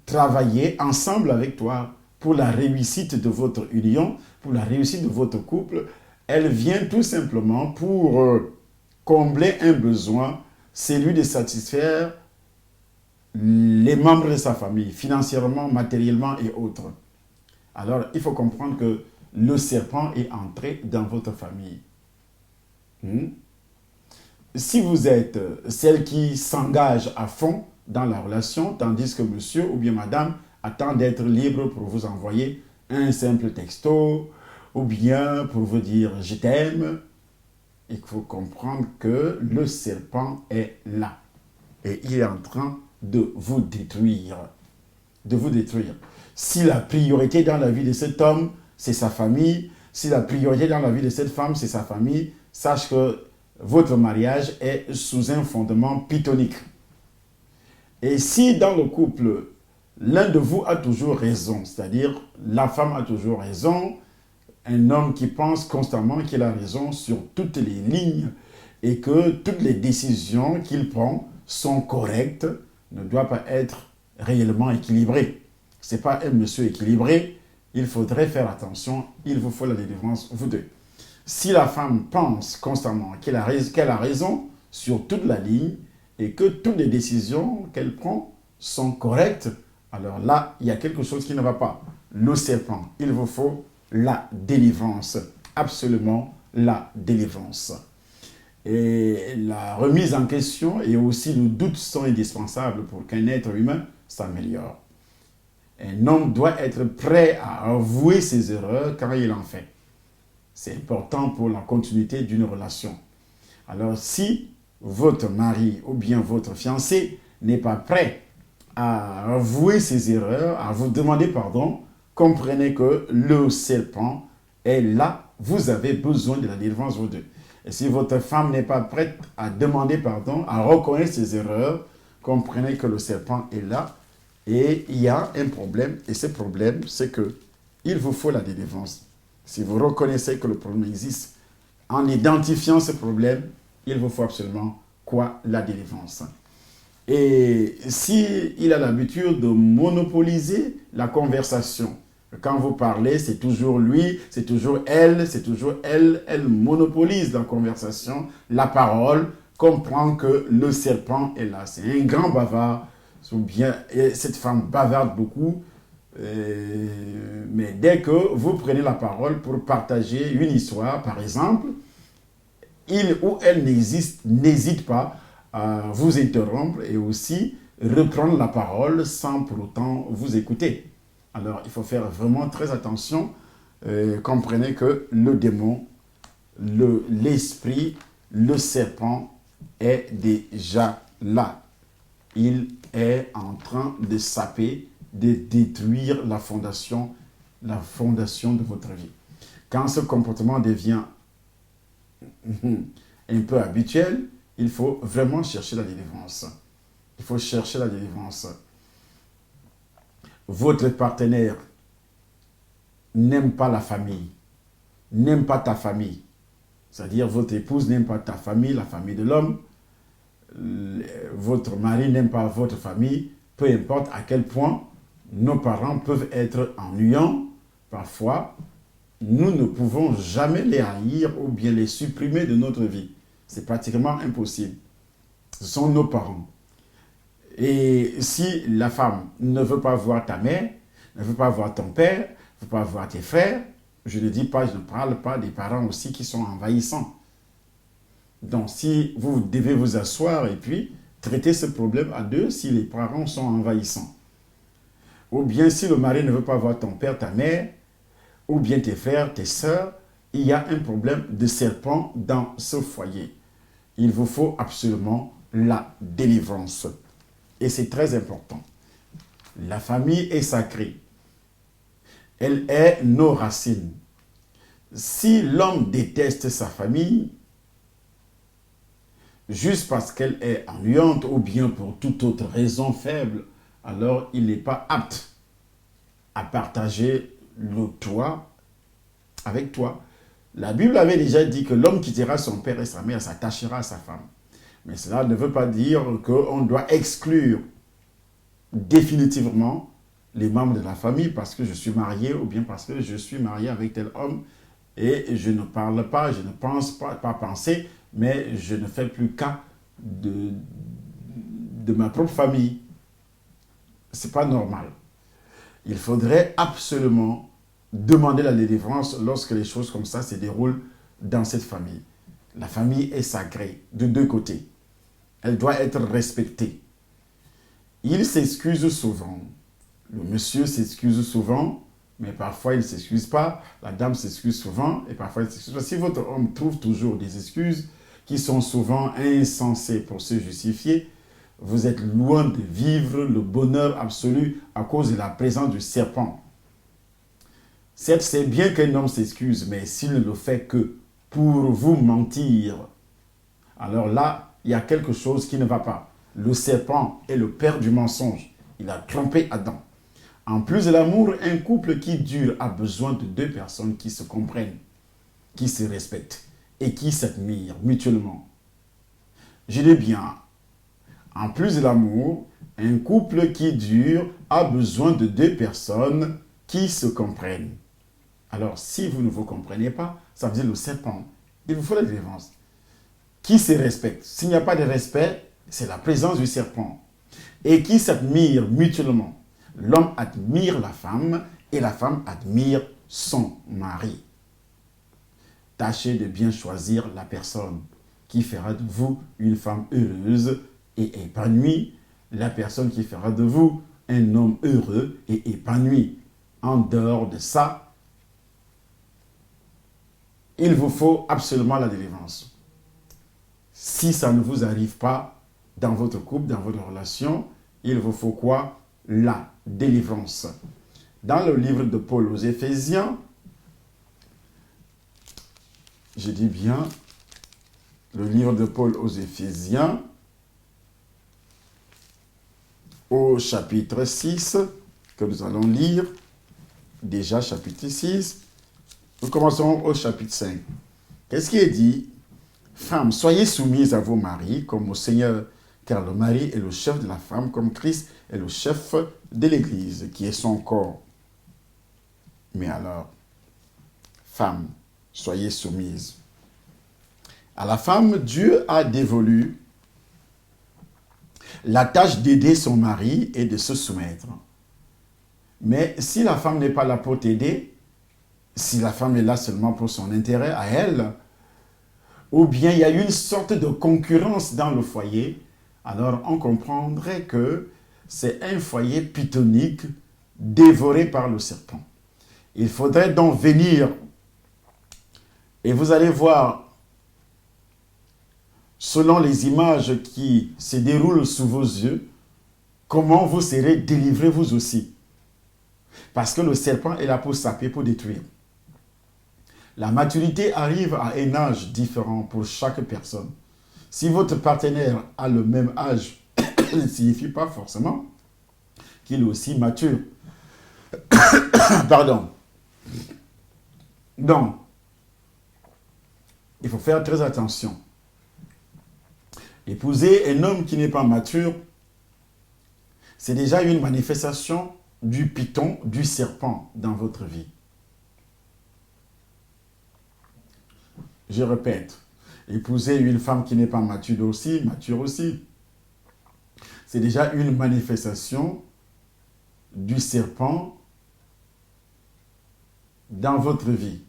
travailler ensemble avec toi, pour la réussite de votre union, pour la réussite de votre couple. Elles viennent tout simplement pour combler un besoin, celui de satisfaire les membres de sa famille, financièrement, matériellement et autres. Alors, il faut comprendre que le serpent est entré dans votre famille. Si vous êtes celle qui s'engage à fond dans la relation, tandis que monsieur ou bien madame attend d'être libre pour vous envoyer un simple texto, ou bien pour vous dire « je t'aime », il faut comprendre que le serpent est là. Et il est en train de vous détruire. De vous détruire. Si la priorité dans la vie de cet homme, c'est sa famille, si la priorité dans la vie de cette femme, c'est sa famille, sache que votre mariage est sous un fondement pythonique. Et si dans le couple, l'un de vous a toujours raison, c'est-à-dire la femme a toujours raison, un homme qui pense constamment qu'il a raison sur toutes les lignes et que toutes les décisions qu'il prend sont correctes, ne doit pas être réellement équilibré. Ce n'est pas un monsieur équilibré, il faudrait faire attention, il vous faut la délivrance, vous deux. Si la femme pense constamment qu'elle a raison sur toute la ligne et que toutes les décisions qu'elle prend sont correctes, alors là, il y a quelque chose qui ne va pas. Le serpent, il vous faut la délivrance, absolument la délivrance. Et la remise en question et aussi le doute sont indispensables pour qu'un être humain s'améliore. Un homme doit être prêt à avouer ses erreurs quand il en fait. C'est important pour la continuité d'une relation. Alors si votre mari ou bien votre fiancé n'est pas prêt à avouer ses erreurs, à vous demander pardon, comprenez que le serpent est là. Vous avez besoin de la délivrance, vous deux. Et si votre femme n'est pas prête à demander pardon, à reconnaître ses erreurs, comprenez que le serpent est là et il y a un problème. Et ce problème, c'est que il vous faut la délivrance. Si vous reconnaissez que le problème existe, en identifiant ce problème, il vous faut absolument quoi? La délivrance. Et s'il a l'habitude de monopoliser la conversation, quand vous parlez, c'est toujours lui, c'est toujours elle, elle monopolise la conversation, la parole, comprend que le serpent est là. C'est un grand bavard, ou bien cette femme bavarde beaucoup, mais dès que vous prenez la parole pour partager une histoire, par exemple, il ou elle n'hésite pas à vous interrompre et aussi reprendre la parole sans pour autant vous écouter. Alors, il faut faire vraiment très attention. Comprenez que le démon, l'esprit, le serpent est déjà là. Il est en train de saper, de détruire la fondation de votre vie. Quand ce comportement devient un peu habituel, il faut vraiment chercher la délivrance. Il faut chercher la délivrance. Votre partenaire n'aime pas la famille, n'aime pas ta famille. C'est-à-dire votre épouse n'aime pas ta famille, la famille de l'homme. Votre mari n'aime pas votre famille. Peu importe à quel point nos parents peuvent être ennuyants, parfois, nous ne pouvons jamais les haïr ou bien les supprimer de notre vie. C'est pratiquement impossible. Ce sont nos parents. Et si la femme ne veut pas voir ta mère, ne veut pas voir ton père, ne veut pas voir tes frères, je ne dis pas, je ne parle pas des parents aussi qui sont envahissants. Donc si vous devez vous asseoir et puis traiter ce problème à deux si les parents sont envahissants. Ou bien si le mari ne veut pas voir ton père, ta mère, ou bien tes frères, tes sœurs, il y a un problème de serpent dans ce foyer. Il vous faut absolument la délivrance. Et c'est très important. La famille est sacrée. Elle est nos racines. Si l'homme déteste sa famille, juste parce qu'elle est ennuyante ou bien pour toute autre raison faible, alors il n'est pas apte à partager le toit avec toi. La Bible avait déjà dit que l'homme quittera son père et sa mère, s'attachera à sa femme. Mais cela ne veut pas dire qu'on doit exclure définitivement les membres de la famille parce que je suis marié ou bien parce que je suis marié avec tel homme et je ne parle pas, je ne pense pas penser, mais je ne fais plus cas de ma propre famille. Ce n'est pas normal. Il faudrait absolument demander la délivrance lorsque les choses comme ça se déroulent dans cette famille. La famille est sacrée de deux côtés. Elle doit être respectée. Il s'excuse souvent. Le monsieur s'excuse souvent, mais parfois il ne s'excuse pas. La dame s'excuse souvent et parfois il s'excuse pas. Si votre homme trouve toujours des excuses qui sont souvent insensées pour se justifier, vous êtes loin de vivre le bonheur absolu à cause de la présence du serpent. Certes, c'est bien qu'un homme s'excuse, mais s'il ne le fait que pour vous mentir, alors là, il y a quelque chose qui ne va pas. Le serpent est le père du mensonge. Il a trompé Adam. En plus de l'amour, un couple qui dure a besoin de deux personnes qui se comprennent, qui se respectent et qui s'admirent mutuellement. Je dis bien, en plus de l'amour, un couple qui dure a besoin de deux personnes qui se comprennent. Alors, si vous ne vous comprenez pas, ça veut dire le serpent. Il vous faut la délivrance. Qui se respecte? S'il n'y a pas de respect, c'est la présence du serpent. Et qui s'admire mutuellement. L'homme admire la femme et la femme admire son mari. Tâchez de bien choisir la personne qui fera de vous une femme heureuse et épanouie, la personne qui fera de vous un homme heureux et épanoui. En dehors de ça, il vous faut absolument la délivrance. Si ça ne vous arrive pas dans votre couple, dans votre relation, il vous faut quoi? La délivrance. Dans le livre de Paul aux Éphésiens, je dis bien, le livre de Paul aux Éphésiens, au chapitre 6, que nous allons lire, déjà chapitre 6, nous commençons au chapitre 5. Qu'est-ce qui est dit? Femmes, soyez soumises à vos maris comme au Seigneur, car le mari est le chef de la femme, comme Christ est le chef de l'Église, qui est son corps. Mais alors, femmes, soyez soumises. À la femme, Dieu a dévolu la tâche d'aider son mari et de se soumettre. Mais si la femme n'est pas là pour t'aider, si la femme est là seulement pour son intérêt à elle, ou bien il y a une sorte de concurrence dans le foyer, alors on comprendrait que c'est un foyer pythonique dévoré par le serpent. Il faudrait donc venir et vous allez voir, selon les images qui se déroulent sous vos yeux, comment vous serez délivrés vous aussi. Parce que le serpent est là pour saper, pour détruire. La maturité arrive à un âge différent pour chaque personne. Si votre partenaire a le même âge, ne signifie pas forcément qu'il est aussi mature. Pardon. Donc, il faut faire très attention. Épouser un homme qui n'est pas mature, c'est déjà une manifestation du python, du serpent dans votre vie. Je répète, épouser une femme qui n'est pas mature aussi, c'est déjà une manifestation du serpent dans votre vie.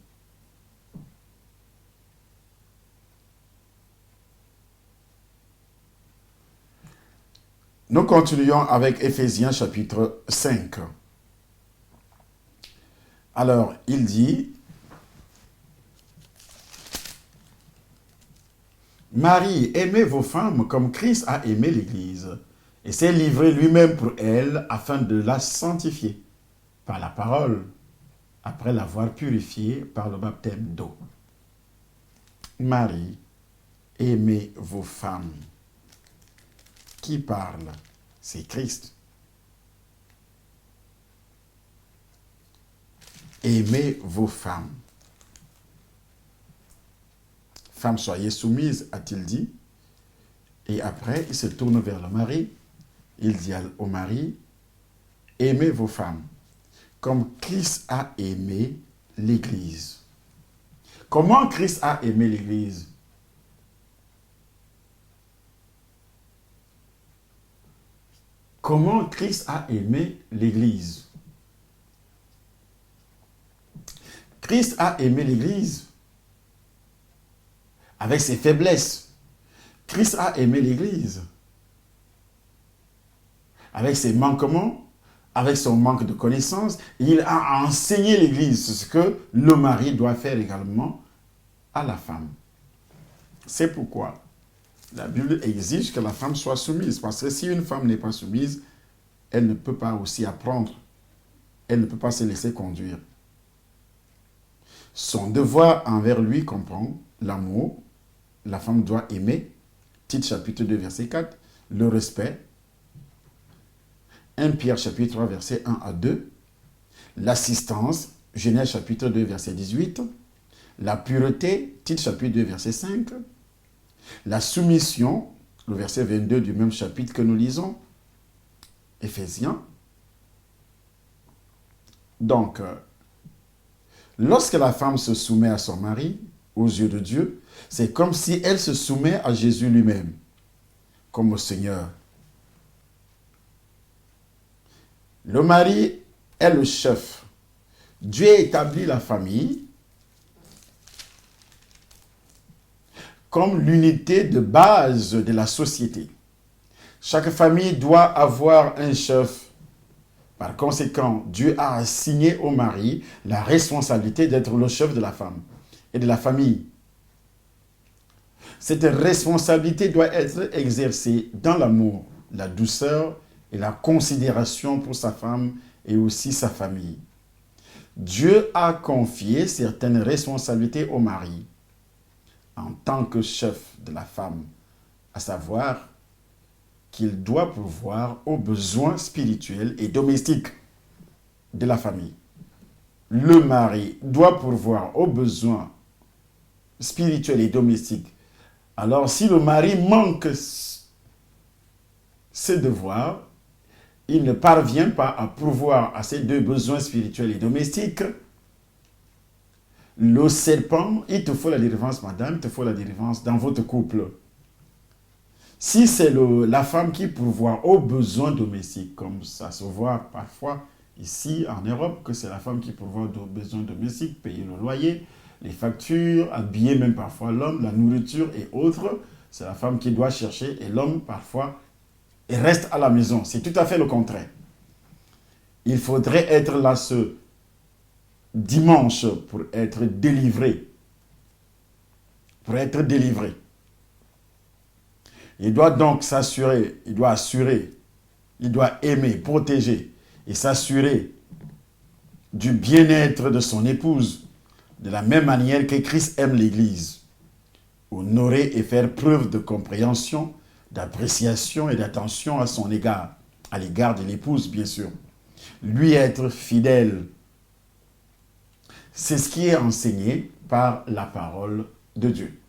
Nous continuons avec Éphésiens chapitre 5. Alors, il dit, Marie, aimez vos femmes comme Christ a aimé l'Église et s'est livré lui-même pour elle afin de la sanctifier par la parole, après l'avoir purifiée par le baptême d'eau. Marie, aimez vos femmes. Qui parle? C'est Christ. Aimez vos femmes. Femmes, soyez soumises, a-t-il dit. Et après, il se tourne vers le mari. Il dit au mari, aimez vos femmes, comme Christ a aimé l'Église. Comment Christ a aimé l'Église? Comment Christ a aimé l'Église? Christ a aimé l'Église avec ses faiblesses. Christ a aimé l'Église avec ses manquements, avec son manque de connaissances. Il a enseigné l'Église ce que le mari doit faire également à la femme. C'est pourquoi la Bible exige que la femme soit soumise. Parce que si une femme n'est pas soumise, elle ne peut pas aussi apprendre. Elle ne peut pas se laisser conduire. Son devoir envers lui comprend l'amour. La femme doit aimer. Tite chapitre 2, verset 4. le respect, 1 Pierre chapitre 3 verset 1 à 2, l'assistance, Genèse chapitre 2 verset 18, la pureté, Tite chapitre 2 verset 5, la soumission, le verset 22 du même chapitre que nous lisons, Éphésiens. Donc, lorsque la femme se soumet à son mari, aux yeux de Dieu, c'est comme si elle se soumet à Jésus lui-même, comme au Seigneur. Le mari est le chef. Dieu établit la famille comme l'unité de base de la société. Chaque famille doit avoir un chef. Par conséquent, Dieu a assigné au mari la responsabilité d'être le chef de la femme et de la famille. Cette responsabilité doit être exercée dans l'amour, la douceur et la considération pour sa femme et aussi sa famille. Dieu a confié certaines responsabilités au mari en tant que chef de la femme, à savoir qu'il doit pourvoir aux besoins spirituels et domestiques de la famille. Le mari doit pourvoir aux besoins spirituels et domestiques. Alors, si le mari manque ses devoirs, il ne parvient pas à pourvoir à ses deux besoins spirituels et domestiques, le serpent, il te faut la délivrance, madame, il te faut la délivrance dans votre couple. Si c'est la femme qui pourvoit aux besoins domestiques, comme ça se voit parfois ici en Europe, que c'est la femme qui pourvoit aux besoins domestiques, payer le loyer, les factures, habiller même parfois l'homme, la nourriture et autres, c'est la femme qui doit chercher et l'homme parfois reste à la maison. C'est tout à fait le contraire. Il faudrait être là ce dimanche pour être délivré. Pour être délivré. Il doit donc s'assurer, il doit assurer, il doit aimer, protéger et s'assurer du bien-être de son épouse, de la même manière que Christ aime l'Église. Honorer et faire preuve de compréhension, d'appréciation et d'attention à son égard, à l'égard de l'épouse, bien sûr. Lui être fidèle. C'est ce qui est enseigné par la parole de Dieu.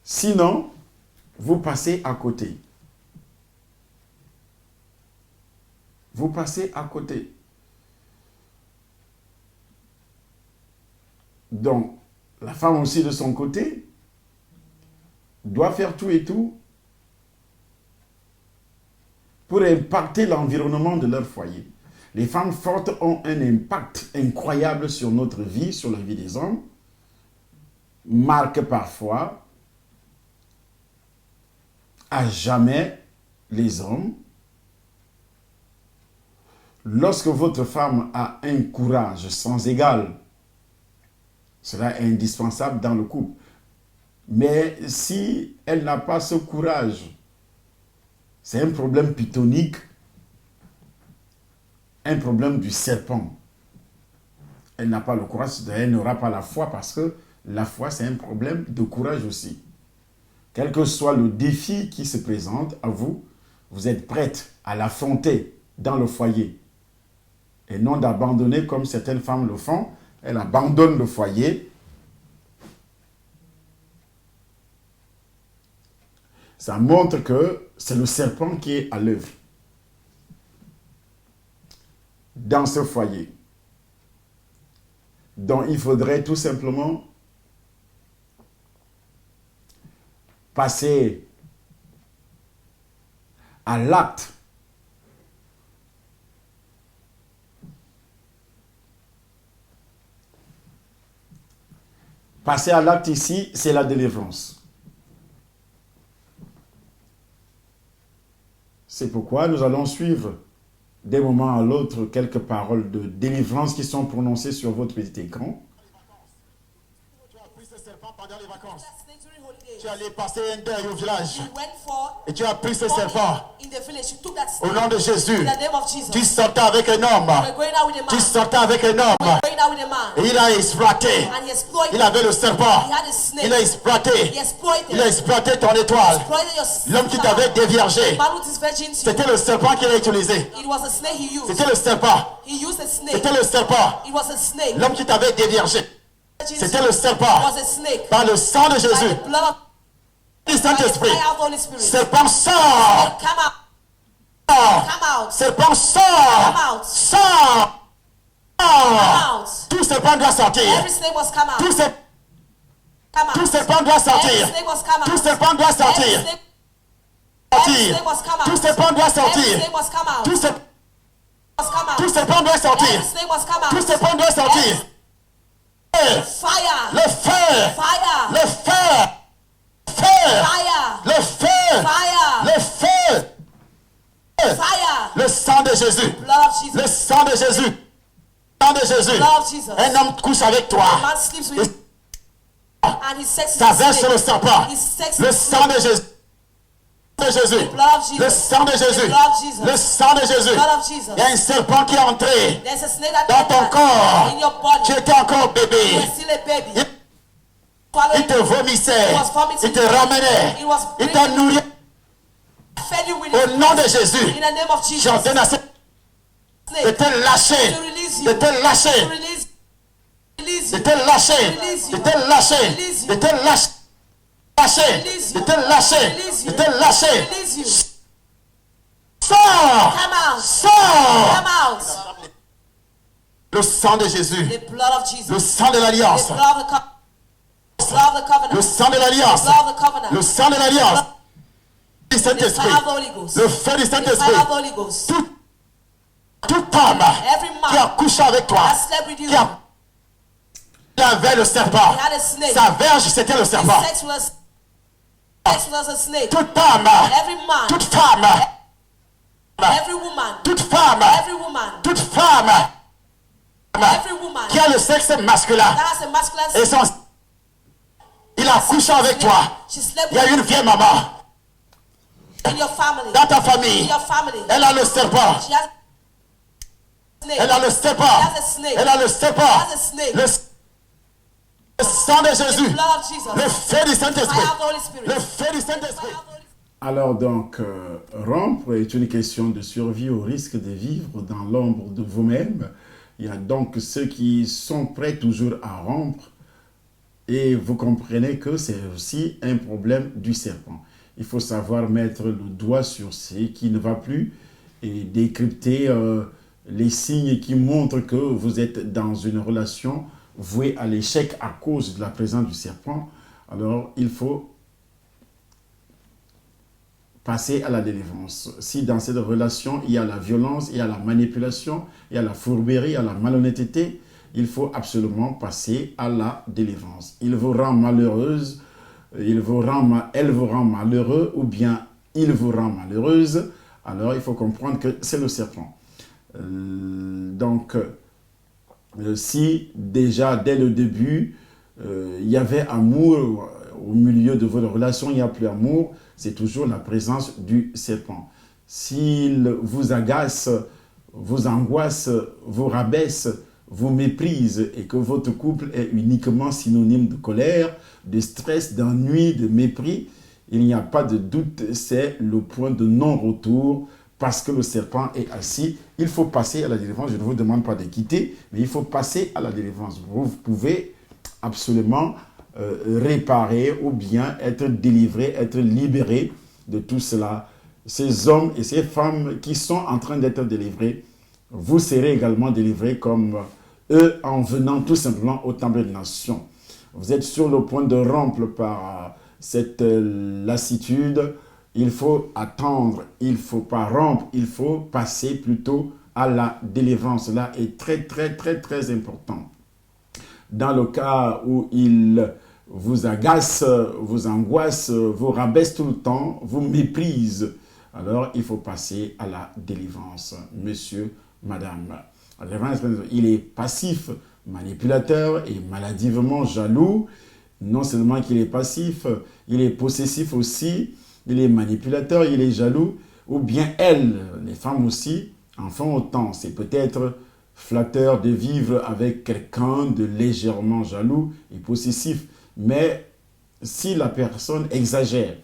Sinon, vous passez à côté. Vous passez à côté. Donc, la femme aussi de son côté doit faire tout et tout pour impacter l'environnement de leur foyer. Les femmes fortes ont un impact incroyable sur notre vie, sur la vie des hommes, marquent parfois à jamais les hommes. Lorsque votre femme a un courage sans égal, cela est indispensable dans le couple. Mais si elle n'a pas ce courage, c'est un problème pythonique, un problème du serpent. Elle n'a pas le courage, elle n'aura pas la foi parce que la foi, c'est un problème de courage aussi. Quel que soit le défi qui se présente à vous, vous êtes prête à l'affronter dans le foyer. Et non d'abandonner comme certaines femmes le font. Elles abandonnent le foyer. Ça montre que c'est le serpent qui est à l'œuvre dans ce foyer. Donc il faudrait tout simplement passer à l'acte. Passer à l'acte ici, c'est la délivrance. C'est pourquoi nous allons suivre d'un moment à l'autre quelques paroles de délivrance qui sont prononcées sur votre petit écran. Tu as pris ce serpent pendant les vacances. Tu es allé passer un deuil au village. You went for Et tu as pris ce mourning serpent. in the village. You took that Au snake nom de Jésus. in the name of Jesus. Tu sortais avec un homme. You were going out with a Tu man. sortais avec un homme. You were going out with a man. Et il a exploité. And he exploited. Il avait le serpent. He had a snake. Il a exploité. He exploited. Il a exploité ton étoile. Exploited your L'homme qui star. t'avait déviergé. The man with his virginity. C'était le serpent qu'il a utilisé. It was a snake he used. C'était le serpent. He used a snake. C'était le serpent. It was a snake. L'homme qui t'avait déviergé. C'était le It serpent. was a snake. Par le sang de By Jésus. the blood of Du by the Saint-Esprit. fire of the Holy Spirit. Serpent sort. Come out. Sort. Come out. Serpent sort. Come out. Sort. Come Sort. out. Tout serpent doit sortir. Every snake must come out. Tout serpent Come out. Tout serpent doit sortir. Every snake must come out. Tout serpent doit Every sortir. snake, every Sortir. snake must come out. Tout serpent doit Every sortir. snake must come out. Tout serpent Must come out. Tout serpent doit sortir. Every snake must come out. Tout serpent doit sortir. Fire. Le feu. Fire. Le feu. Feu. Fire. Le feu. Fire. Le feu. Fire. Le sang de Jésus. Blood of Jesus. Le sang de Jésus. Le sang de Jésus. Blood of Jesus. Un homme couche avec toi. A man sleeps with and his sex is Ça a verse sur le snake. serpent. His sex Le is a sang de snake. Jésus. De Jésus. Blood of Jesus. Le sang de Jésus. The blood of Jesus. Le sang de Jésus. Blood of Jesus. Il y a un serpent qui est entré There's a snake that dans ton entered corps. in your body. Tu étais encore You bébé. were still a baby. Il Swallowing te vomissait. It was vomiting. Il te ramenait. It was Il t'a bringing- nourri. fed you with Au his nom de blood. Jésus. In the name of Jesus. J'ordonne à cette de Snake te lâcher. to release De you. te lâcher. To release De you. te lâcher. Release De you. te lâcher. Release you. De te lâcher. Lâcher. Release De you. te lâcher. Release De you. te lâcher. Release you. Sors. Come out. Sors. Come out. Le sang de Jésus. The blood of Jesus. Le sang de The l'alliance. blood of the covenant. The blood of the covenant. Le sang de l'alliance. The blood of the covenant. Le sang de l'alliance. Du The fire Saint-Esprit. of the Holy Ghost. Le feu du The fire Saint-Esprit. of the Holy Ghost. Toute femme Every qui a man couché avec toi, that slept with you. qui a il avait le serpent. He had a snake. Sa verge, c'était le His serpent. sex was a snake. Toute femme, Every man. toute femme, Every woman. toute femme, Every woman. toute femme Every woman qui a le sexe masculin that has a masculine et snake. son il a couché avec toi. She slept Il y a with une vieille maman in your family. dans ta In famille. your family. Elle a le serpent. She has a snake. Elle a le serpent. She has a snake. Elle a le serpent. She has a snake. Le sang de The Jésus. blood of Jesus. Le feu du Saint-Esprit. Fire of the Holy Spirit. Le feu du Fire Saint-Esprit. of the Holy Spirit. Alors donc, rompre est une question de survie au risque de vivre dans l'ombre de vous-même. Il y a donc ceux qui sont prêts toujours à rompre et vous comprenez que c'est aussi un problème du serpent. Il faut savoir mettre le doigt sur ce qui ne va plus et décrypter les signes qui montrent que vous êtes dans une relation vouée à l'échec à cause de la présence du serpent. Alors, il faut passer à la délivrance. Si dans cette relation, il y a la violence, il y a la manipulation, il y a la fourberie, il y a la malhonnêteté, il faut absolument passer à la délivrance. Il vous rend malheureuse, elle vous rend malheureux, ou bien il vous rend malheureuse, alors il faut comprendre que c'est le serpent. Si déjà dès le début, il y avait amour, au milieu de votre relation, il n'y a plus amour, c'est toujours la présence du serpent. S'il vous agace, vous angoisse, vous rabaisse, vous méprise et que votre couple est uniquement synonyme de colère, de stress, d'ennui, de mépris, il n'y a pas de doute, c'est le point de non-retour parce que le serpent est assis. Il faut passer à la délivrance. Je ne vous demande pas de quitter, mais il faut passer à la délivrance. Vous pouvez absolument réparer ou bien être délivré, être libéré de tout cela. Ces hommes et ces femmes qui sont en train d'être délivrés, vous serez également délivrés comme eux en venant tout simplement au temple de nation. Vous êtes sur le point de rompre par cette lassitude. Il faut attendre, il ne faut pas rompre, il faut passer plutôt à la délivrance. Cela est très, très, très, très important. Dans le cas où il vous agace, vous angoisse, vous rabaisse tout le temps, vous méprise, alors il faut passer à la délivrance. Monsieur, madame. Il est passif, manipulateur et maladivement jaloux. Non seulement qu'il est passif, il est possessif aussi, il est manipulateur, il est jaloux, ou bien elles, les femmes aussi, en font autant. C'est peut-être flatteur de vivre avec quelqu'un de légèrement jaloux et possessif, mais si la personne exagère,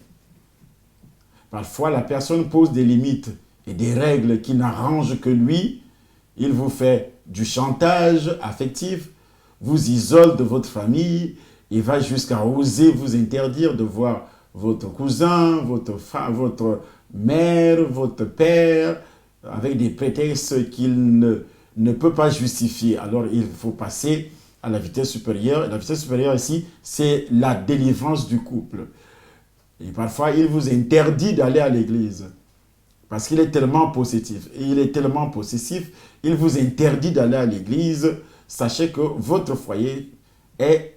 parfois la personne pose des limites et des règles qui n'arrangent que lui, il vous fait du chantage affectif, vous isole de votre famille, il va jusqu'à oser vous interdire de voir votre cousin, votre mère, votre père, avec des prétextes qu'il ne peut pas justifier. Alors il faut passer à la vitesse supérieure. La vitesse supérieure ici, c'est la délivrance du couple. Et parfois, il vous interdit d'aller à l'église. Parce qu'il est tellement possessif. Et il est tellement possessif, il vous interdit d'aller à l'église. Sachez que votre foyer est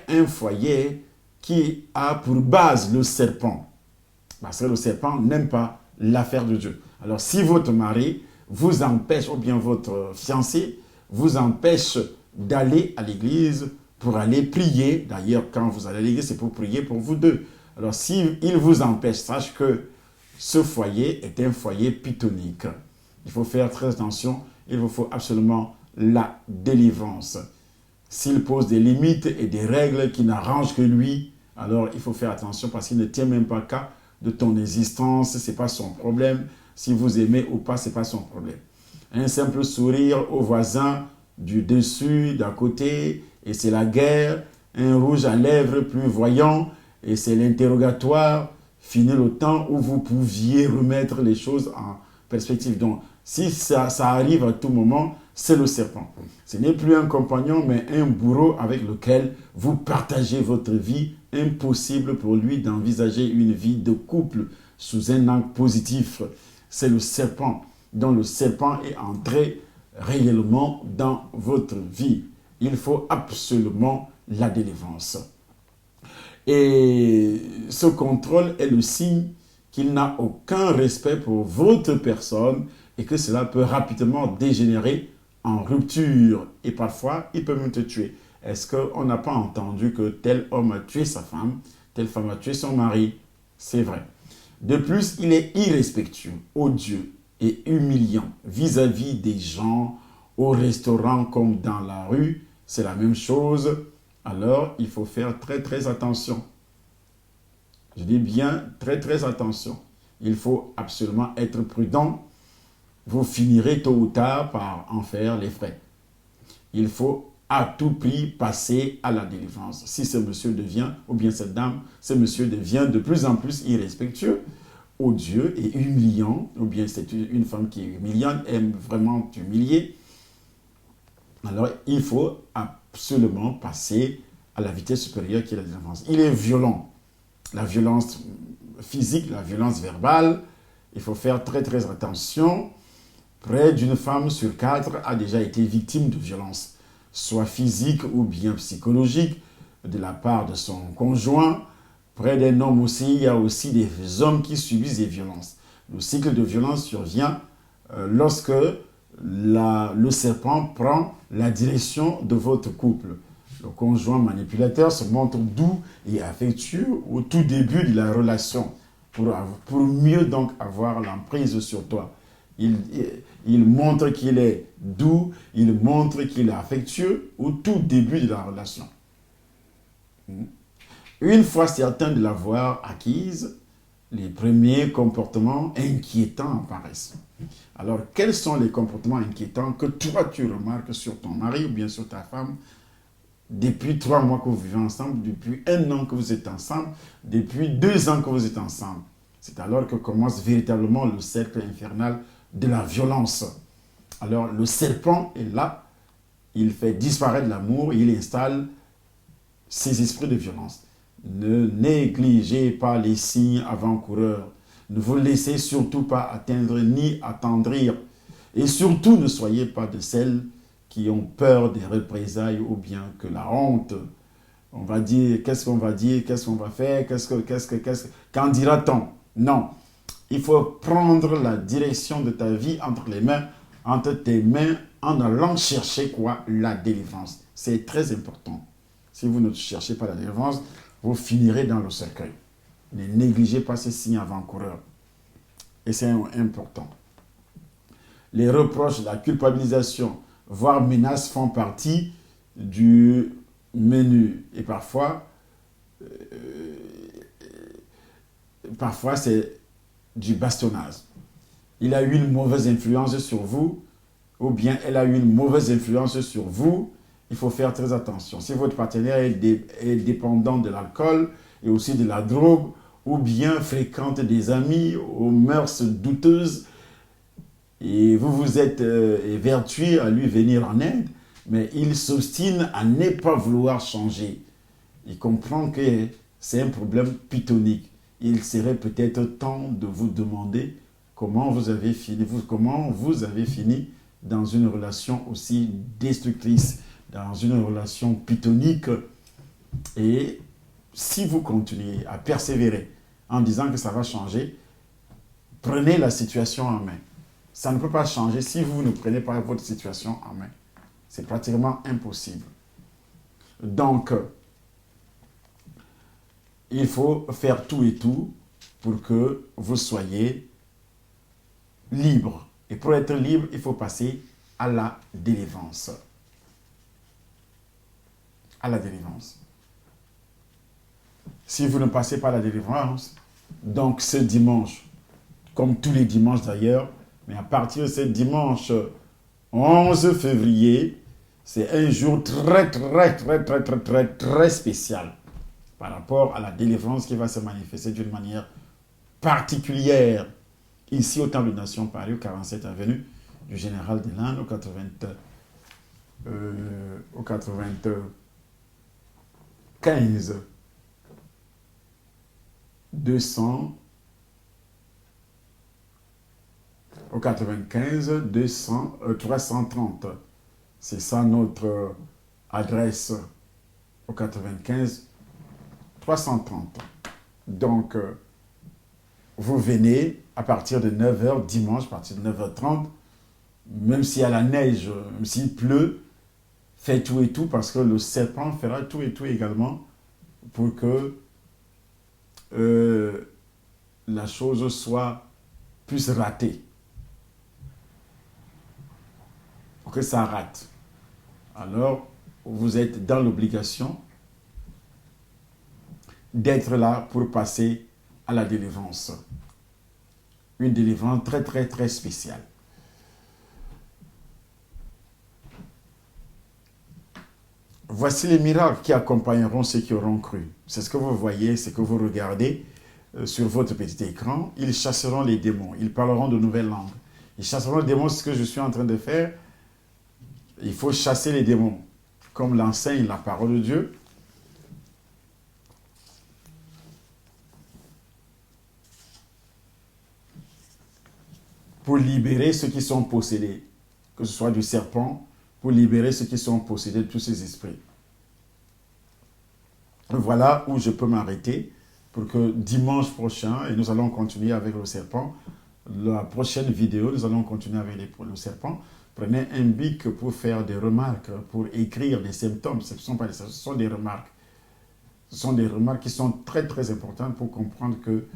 un foyer qui a pour base le serpent. Parce que le serpent n'aime pas l'affaire de Dieu. Alors si votre mari vous empêche, ou bien votre fiancé vous empêche d'aller à l'église pour aller prier, d'ailleurs quand vous allez à l'église c'est pour prier pour vous deux. Alors s'il vous empêche, sache que ce foyer est un foyer pythonique. Il faut faire très attention, il vous faut absolument la délivrance. S'il pose des limites et des règles qui n'arrangent que lui, alors il faut faire attention parce qu'il ne tient même pas cas de ton existence, ce n'est pas son problème. Si vous aimez ou pas, ce n'est pas son problème. Un simple sourire au voisin du dessus, d'à côté, et c'est la guerre. Un rouge à lèvres plus voyant, et c'est l'interrogatoire. Fini le temps où vous pouviez remettre les choses en perspective. Donc, si ça arrive à tout moment, c'est le serpent. Ce n'est plus un compagnon, mais un bourreau avec lequel vous partagez votre vie. Impossible pour lui d'envisager une vie de couple sous un angle positif. C'est le serpent, dont le serpent est entré réellement dans votre vie. Il faut absolument la délivrance. Et ce contrôle est le signe qu'il n'a aucun respect pour votre personne et que cela peut rapidement dégénérer en rupture. Et parfois, il peut même te tuer. Est-ce qu'on n'a pas entendu que tel homme a tué sa femme, telle femme a tué son mari? C'est vrai. De plus, il est irrespectueux, odieux et humiliant vis-à-vis des gens, au restaurant comme dans la rue. C'est la même chose. Alors, il faut faire très très attention. Je dis bien très très attention. Il faut absolument être prudent. Vous finirez tôt ou tard par en faire les frais. Il faut à tout prix passer à la délivrance. Si ce monsieur devient, ou bien cette dame, ce monsieur devient de plus en plus irrespectueux, odieux et humiliant, ou bien c'est une femme qui est humiliante, aime vraiment t'humilier, alors il faut absolument passer à la vitesse supérieure qui est la délivrance. Il est violent. La violence physique, la violence verbale, il faut faire très très attention. Près d'une femme sur 4 a déjà été victime de violence, soit physique ou bien psychologique, de la part de son conjoint. Près d'un homme aussi, il y a aussi des hommes qui subissent des violences. Le cycle de violence survient lorsque le serpent prend la direction de votre couple. Le conjoint manipulateur se montre doux et affectueux au tout début de la relation pour mieux donc avoir l'emprise sur toi. Il montre qu'il est doux, il montre qu'il est affectueux au tout début de la relation. Une fois certain de l'avoir acquise, les premiers comportements inquiétants apparaissent. Alors, quels sont les comportements inquiétants que toi tu remarques sur ton mari ou bien sur ta femme depuis 3 mois que vous vivez ensemble, depuis 1 an que vous êtes ensemble, depuis 2 ans que vous êtes ensemble? C'est alors que commence véritablement le cercle infernal de la violence. Alors, le serpent est là, il fait disparaître l'amour et il installe ses esprits de violence. Ne négligez pas les signes avant-coureurs. Ne vous laissez surtout pas atteindre ni attendrir. Et surtout, ne soyez pas de celles qui ont peur des représailles ou bien que la honte. On va dire, qu'est-ce qu'on va dire, qu'est-ce qu'on va faire, qu'en dira-t-on? Non. Il faut prendre la direction de ta vie entre tes mains, en allant chercher quoi? La délivrance. C'est très important. Si vous ne cherchez pas la délivrance, vous finirez dans le cercueil. Ne négligez pas ces signes avant-coureurs. Et c'est important. Les reproches, la culpabilisation, voire menaces font partie du menu. Et parfois c'est du bastonnage. Il a eu une mauvaise influence sur vous, ou bien elle a eu une mauvaise influence sur vous. Il faut faire très attention. Si votre partenaire est dépendant de l'alcool et aussi de la drogue, ou bien fréquente des amis aux mœurs douteuses, et vous vous êtes vertueux à lui venir en aide, mais il s'obstine à ne pas vouloir changer. Il comprend que c'est un problème pythonique. Il serait peut-être temps de vous demander comment vous avez fini dans une relation aussi destructrice, dans une relation pythonique. Et si vous continuez à persévérer en disant que ça va changer, prenez la situation en main. Ça ne peut pas changer si vous ne prenez pas votre situation en main. C'est pratiquement impossible. Donc, il faut faire tout et tout pour que vous soyez libre. Et pour être libre, il faut passer à la délivrance. À la délivrance. Si vous ne passez pas à la délivrance, donc ce dimanche, comme tous les dimanches d'ailleurs, mais à partir de ce dimanche 11 février, c'est un jour très spécial par rapport à la délivrance qui va se manifester d'une manière particulière ici au Temple des Nations Paris, au 47 avenue du Général de l'Inde, au 95 200 au 95 200 330. C'est ça notre adresse au 95 330. Donc, vous venez à partir de 9h dimanche, à partir de 9h30, même s'il y a la neige, même s'il pleut, faites tout et tout parce que le serpent fera tout et tout également pour que la chose soit plus ratée. Pour que ça rate. Alors, vous êtes dans l'obligation d'être là pour passer à la délivrance. Une délivrance très spéciale. Voici les miracles qui accompagneront ceux qui auront cru. C'est ce que vous voyez, c'est ce que vous regardez sur votre petit écran. Ils chasseront les démons, ils parleront de nouvelles langues. Ils chasseront les démons, c'est ce que je suis en train de faire. Il faut chasser les démons, comme l'enseigne la parole de Dieu. Pour libérer ceux qui sont possédés, que ce soit du serpent, pour libérer ceux qui sont possédés de tous ces esprits. Voilà où je peux m'arrêter pour que dimanche prochain, et nous allons continuer avec le serpent, la prochaine vidéo, nous allons continuer avec le serpent. Prenez un bic pour faire des remarques, pour écrire des symptômes. Ce sont des remarques. Ce sont des remarques qui sont très importantes pour comprendre que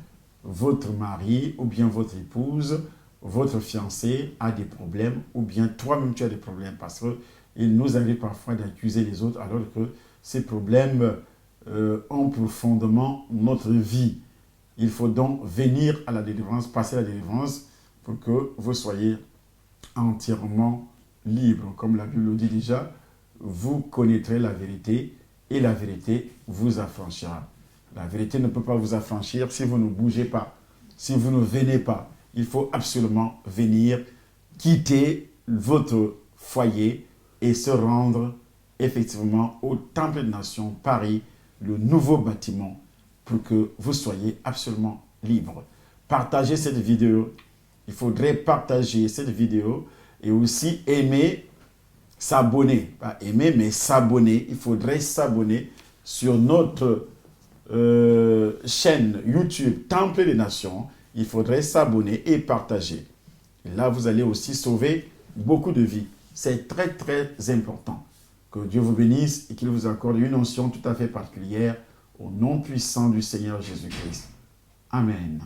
votre mari ou bien votre épouse, votre fiancé a des problèmes ou bien toi-même tu as des problèmes parce qu'il nous arrive parfois d'accuser les autres alors que ces problèmes ont pour fondement notre vie. Il faut donc venir à la délivrance, passer à la délivrance pour que vous soyez entièrement libre. Comme la Bible le dit déjà, vous connaîtrez la vérité et la vérité vous affranchira. La vérité ne peut pas vous affranchir si vous ne bougez pas, si vous ne venez pas. Il faut absolument venir, quitter votre foyer et se rendre effectivement au Temple des Nations Paris, le nouveau bâtiment, pour que vous soyez absolument libre. Partagez cette vidéo. Il faudrait partager cette vidéo et aussi aimer, s'abonner. Pas aimer, mais s'abonner. Il faudrait s'abonner sur notre chaîne YouTube Temple des Nations. Il faudrait s'abonner et partager. Et là, vous allez aussi sauver beaucoup de vies. C'est très important. Que Dieu vous bénisse et qu'il vous accorde une onction tout à fait particulière au nom puissant du Seigneur Jésus-Christ. Amen.